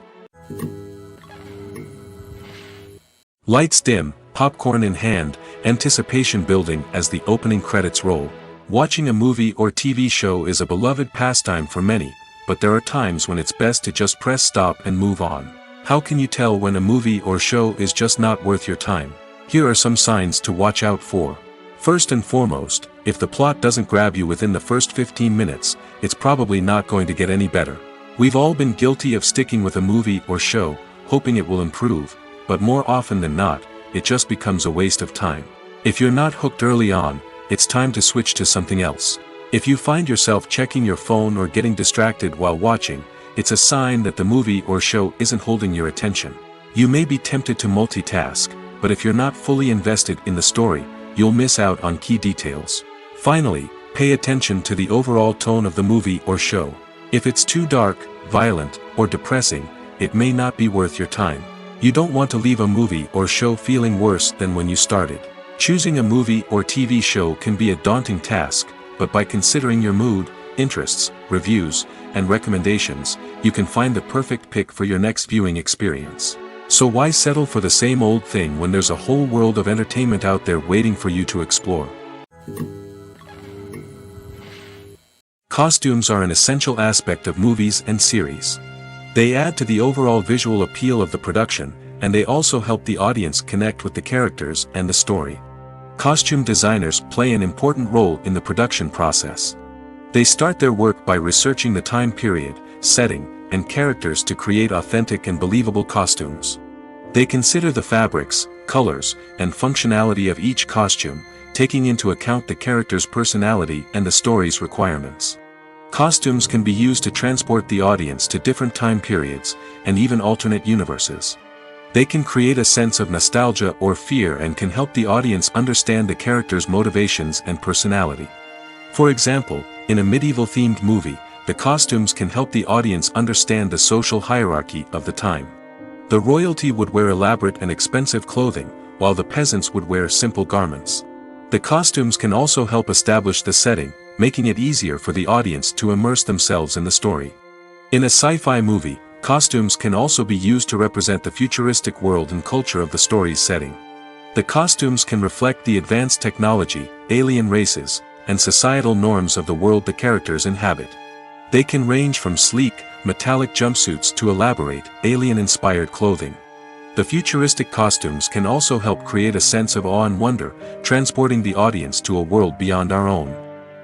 Lights dim, popcorn in hand, anticipation building as the opening credits roll. Watching a movie or TV show is a beloved pastime for many, but there are times when it's best to just press stop and move on. How can you tell when a movie or show is just not worth your time? Here are some signs to watch out for. First and foremost, if the plot doesn't grab you within the first 15 minutes, it's probably not going to get any better. We've all been guilty of sticking with a movie or show, hoping it will improve, but more often than not, it just becomes a waste of time. If you're not hooked early on, it's time to switch to something else. If you find yourself checking your phone or getting distracted while watching, it's a sign that the movie or show isn't holding your attention. You may be tempted to multitask, but if you're not fully invested in the story, you'll miss out on key details. Finally, pay attention to the overall tone of the movie or show. If it's too dark, violent, or depressing, it may not be worth your time. You don't want to leave a movie or show feeling worse than when you started. Choosing a movie or TV show can be a daunting task, but by considering your mood, interests, reviews, and recommendations, you can find the perfect pick for your next viewing experience. So why settle for the same old thing when there's a whole world of entertainment out there waiting for you to explore? Costumes are an essential aspect of movies and series. They add to the overall visual appeal of the production, and they also help the audience connect with the characters and the story. Costume designers play an important role in the production process. They start their work by researching the time period, setting, and characters to create authentic and believable costumes. They consider the fabrics, colors, and functionality of each costume, taking into account the character's personality and the story's requirements. Costumes can be used to transport the audience to different time periods, and even alternate universes. They can create a sense of nostalgia or fear and can help the audience understand the character's motivations and personality. For example, in a medieval-themed movie, the costumes can help the audience understand the social hierarchy of the time. The royalty would wear elaborate and expensive clothing, while the peasants would wear simple garments. The costumes can also help establish the setting, making it easier for the audience to immerse themselves in the story. In a sci-fi movie, costumes can also be used to represent the futuristic world and culture of the story's setting. The costumes can reflect the advanced technology, alien races, and societal norms of the world the characters inhabit. They can range from sleek, metallic jumpsuits to elaborate, alien-inspired clothing. The futuristic costumes can also help create a sense of awe and wonder, transporting the audience to a world beyond our own.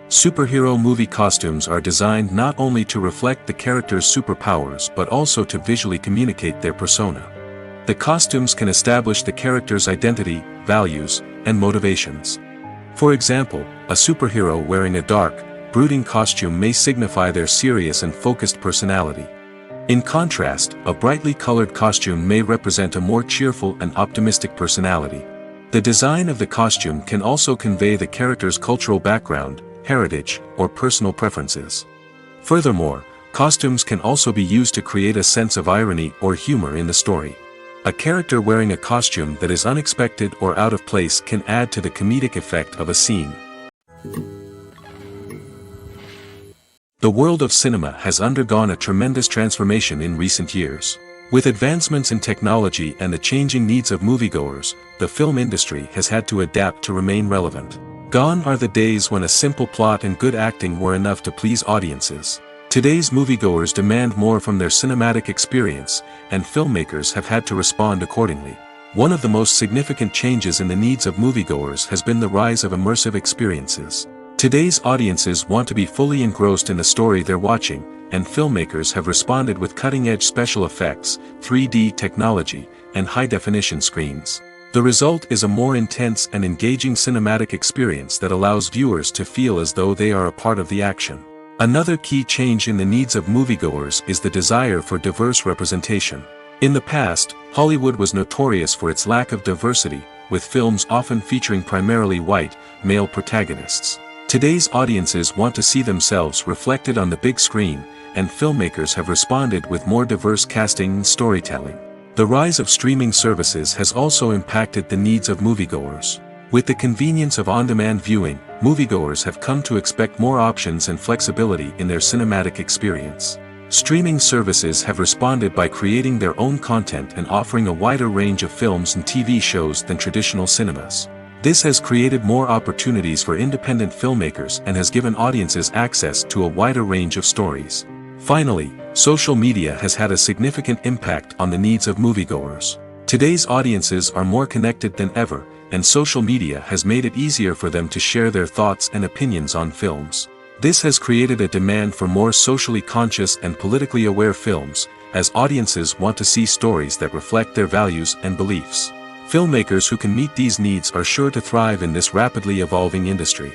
Superhero movie costumes are designed not only to reflect the character's superpowers but also to visually communicate their persona. The costumes can establish the character's identity, values, and motivations. For example, a superhero wearing a dark, brooding costume may signify their serious and focused personality. In contrast, a brightly colored costume may represent a more cheerful and optimistic personality. The design of the costume can also convey the character's cultural background, heritage, or personal preferences. Furthermore, costumes can also be used to create a sense of irony or humor in the story. A character wearing a costume that is unexpected or out of place can add to the comedic effect of a scene. The world of cinema has undergone a tremendous transformation in recent years. With advancements in technology and the changing needs of moviegoers, the film industry has had to adapt to remain relevant. Gone are the days when a simple plot and good acting were enough to please audiences. Today's moviegoers demand more from their cinematic experience, and filmmakers have had to respond accordingly. One of the most significant changes in the needs of moviegoers has been the rise of immersive experiences. Today's audiences want to be fully engrossed in the story they're watching, and filmmakers have responded with cutting-edge special effects, 3D technology, and high-definition screens. The result is a more intense and engaging cinematic experience that allows viewers to feel as though they are a part of the action. Another key change in the needs of moviegoers is the desire for diverse representation. In the past, Hollywood was notorious for its lack of diversity, with films often featuring primarily white, male protagonists. Today's audiences want to see themselves reflected on the big screen, and filmmakers have responded with more diverse casting and storytelling. The rise of streaming services has also impacted the needs of moviegoers. With the convenience of on-demand viewing, moviegoers have come to expect more options and flexibility in their cinematic experience. Streaming services have responded by creating their own content and offering a wider range of films and TV shows than traditional cinemas. This has created more opportunities for independent filmmakers and has given audiences access to a wider range of stories. Finally, social media has had a significant impact on the needs of moviegoers. Today's audiences are more connected than ever, and social media has made it easier for them to share their thoughts and opinions on films. This has created a demand for more socially conscious and politically aware films, as audiences want to see stories that reflect their values and beliefs. Filmmakers who can meet these needs are sure to thrive in this rapidly evolving industry.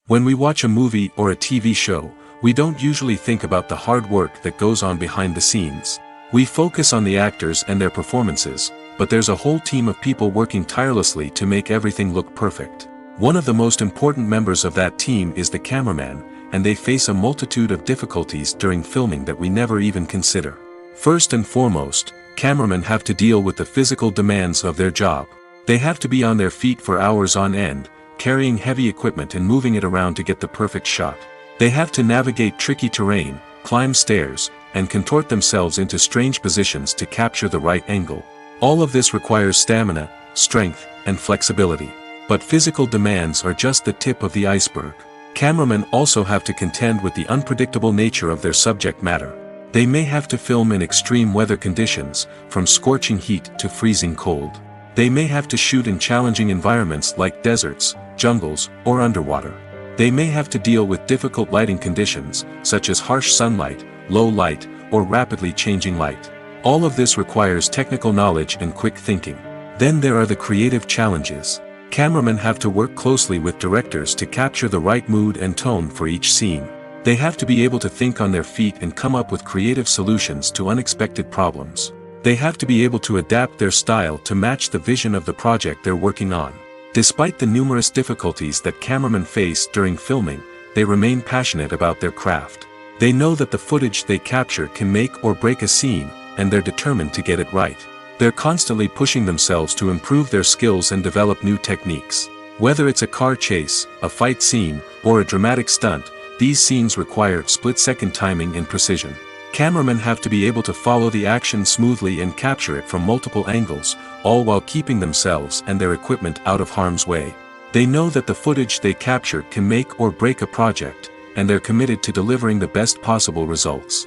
When we watch a movie or a TV show, we don't usually think about the hard work that goes on behind the scenes. We focus on the actors and their performances, but there's a whole team of people working tirelessly to make everything look perfect. One of the most important members of that team is the cameraman, and they face a multitude of difficulties during filming that we never even consider. First and foremost, cameramen have to deal with the physical demands of their job. They have to be on their feet for hours on end, carrying heavy equipment and moving it around to get the perfect shot. They have to navigate tricky terrain, climb stairs, and contort themselves into strange positions to capture the right angle. All of this requires stamina, strength, and flexibility. But physical demands are just the tip of the iceberg. Cameramen also have to contend with the unpredictable nature of their subject matter. They may have to film in extreme weather conditions, from scorching heat to freezing cold. They may have to shoot in challenging environments like deserts, jungles, or underwater. They may have to deal with difficult lighting conditions, such as harsh sunlight, low light, or rapidly changing light. All of this requires technical knowledge and quick thinking. Then there are the creative challenges. Cameramen have to work closely with directors to capture the right mood and tone for each scene. They have to be able to think on their feet and come up with creative solutions to unexpected problems. They have to be able to adapt their style to match the vision of the project they're working on. Despite the numerous difficulties that cameramen face during filming, they remain passionate about their craft. They know that the footage they capture can make or break a scene, and they're determined to get it right. They're constantly pushing themselves to improve their skills and develop new techniques. Whether it's a car chase, a fight scene, or a dramatic stunt, these scenes require split-second timing and precision. Cameramen have to be able to follow the action smoothly and capture it from multiple angles, all while keeping themselves and their equipment out of harm's way. They know that the footage they capture can make or break a project, and they're committed to delivering the best possible results.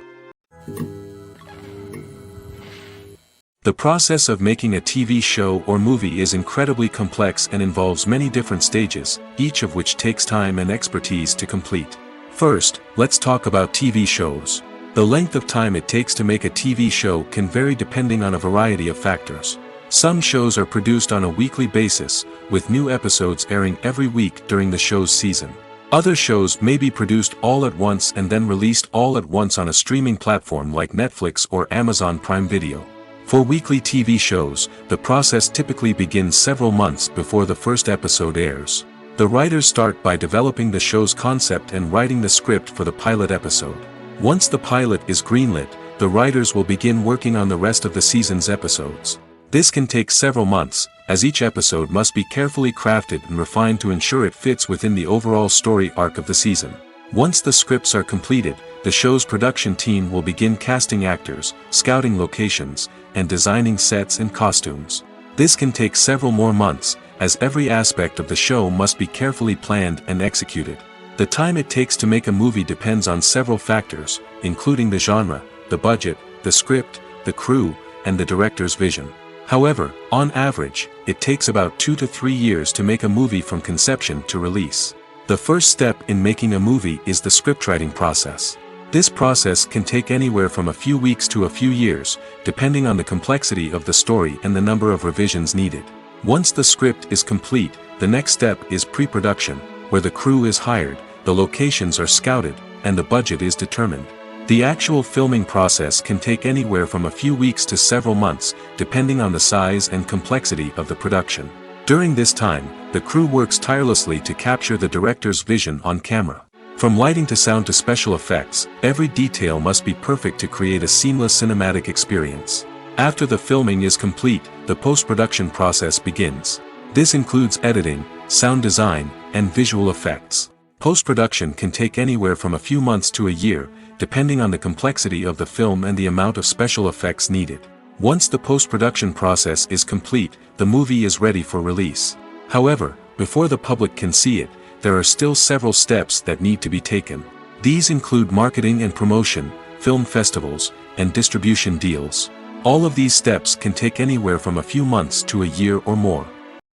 The process of making a TV show or movie is incredibly complex and involves many different stages, each of which takes time and expertise to complete. First, let's talk about TV shows. The length of time it takes to make a TV show can vary depending on a variety of factors. Some shows are produced on a weekly basis, with new episodes airing every week during the show's season. Other shows may be produced all at once and then released all at once on a streaming platform like Netflix or Amazon Prime Video. For weekly TV shows, the process typically begins several months before the first episode airs. The writers start by developing the show's concept and writing the script for the pilot episode. Once the pilot is greenlit, the writers will begin working on the rest of the season's episodes. This can take several months, as each episode must be carefully crafted and refined to ensure it fits within the overall story arc of the season. Once the scripts are completed, the show's production team will begin casting actors, scouting locations, and designing sets and costumes. This can take several more months, as every aspect of the show must be carefully planned and executed. The time it takes to make a movie depends on several factors, including the genre, the budget, the script, the crew, and the director's vision. However, on average, it takes about 2 to 3 years to make a movie from conception to release. The first step in making a movie is the scriptwriting process. This process can take anywhere from a few weeks to a few years, depending on the complexity of the story and the number of revisions needed. Once the script is complete, the next step is pre-production, where the crew is hired, the locations are scouted, and the budget is determined. The actual filming process can take anywhere from a few weeks to several months, depending on the size and complexity of the production. During this time, the crew works tirelessly to capture the director's vision on camera. From lighting to sound to special effects, every detail must be perfect to create a seamless cinematic experience. After the filming is complete, the post-production process begins. This includes editing, sound design, and visual effects. Post-production can take anywhere from a few months to a year, depending on the complexity of the film and the amount of special effects needed. Once the post-production process is complete, the movie is ready for release. However, before the public can see it, there are still several steps that need to be taken. These include marketing and promotion, film festivals, and distribution deals. All of these steps can take anywhere from a few months to a year or more.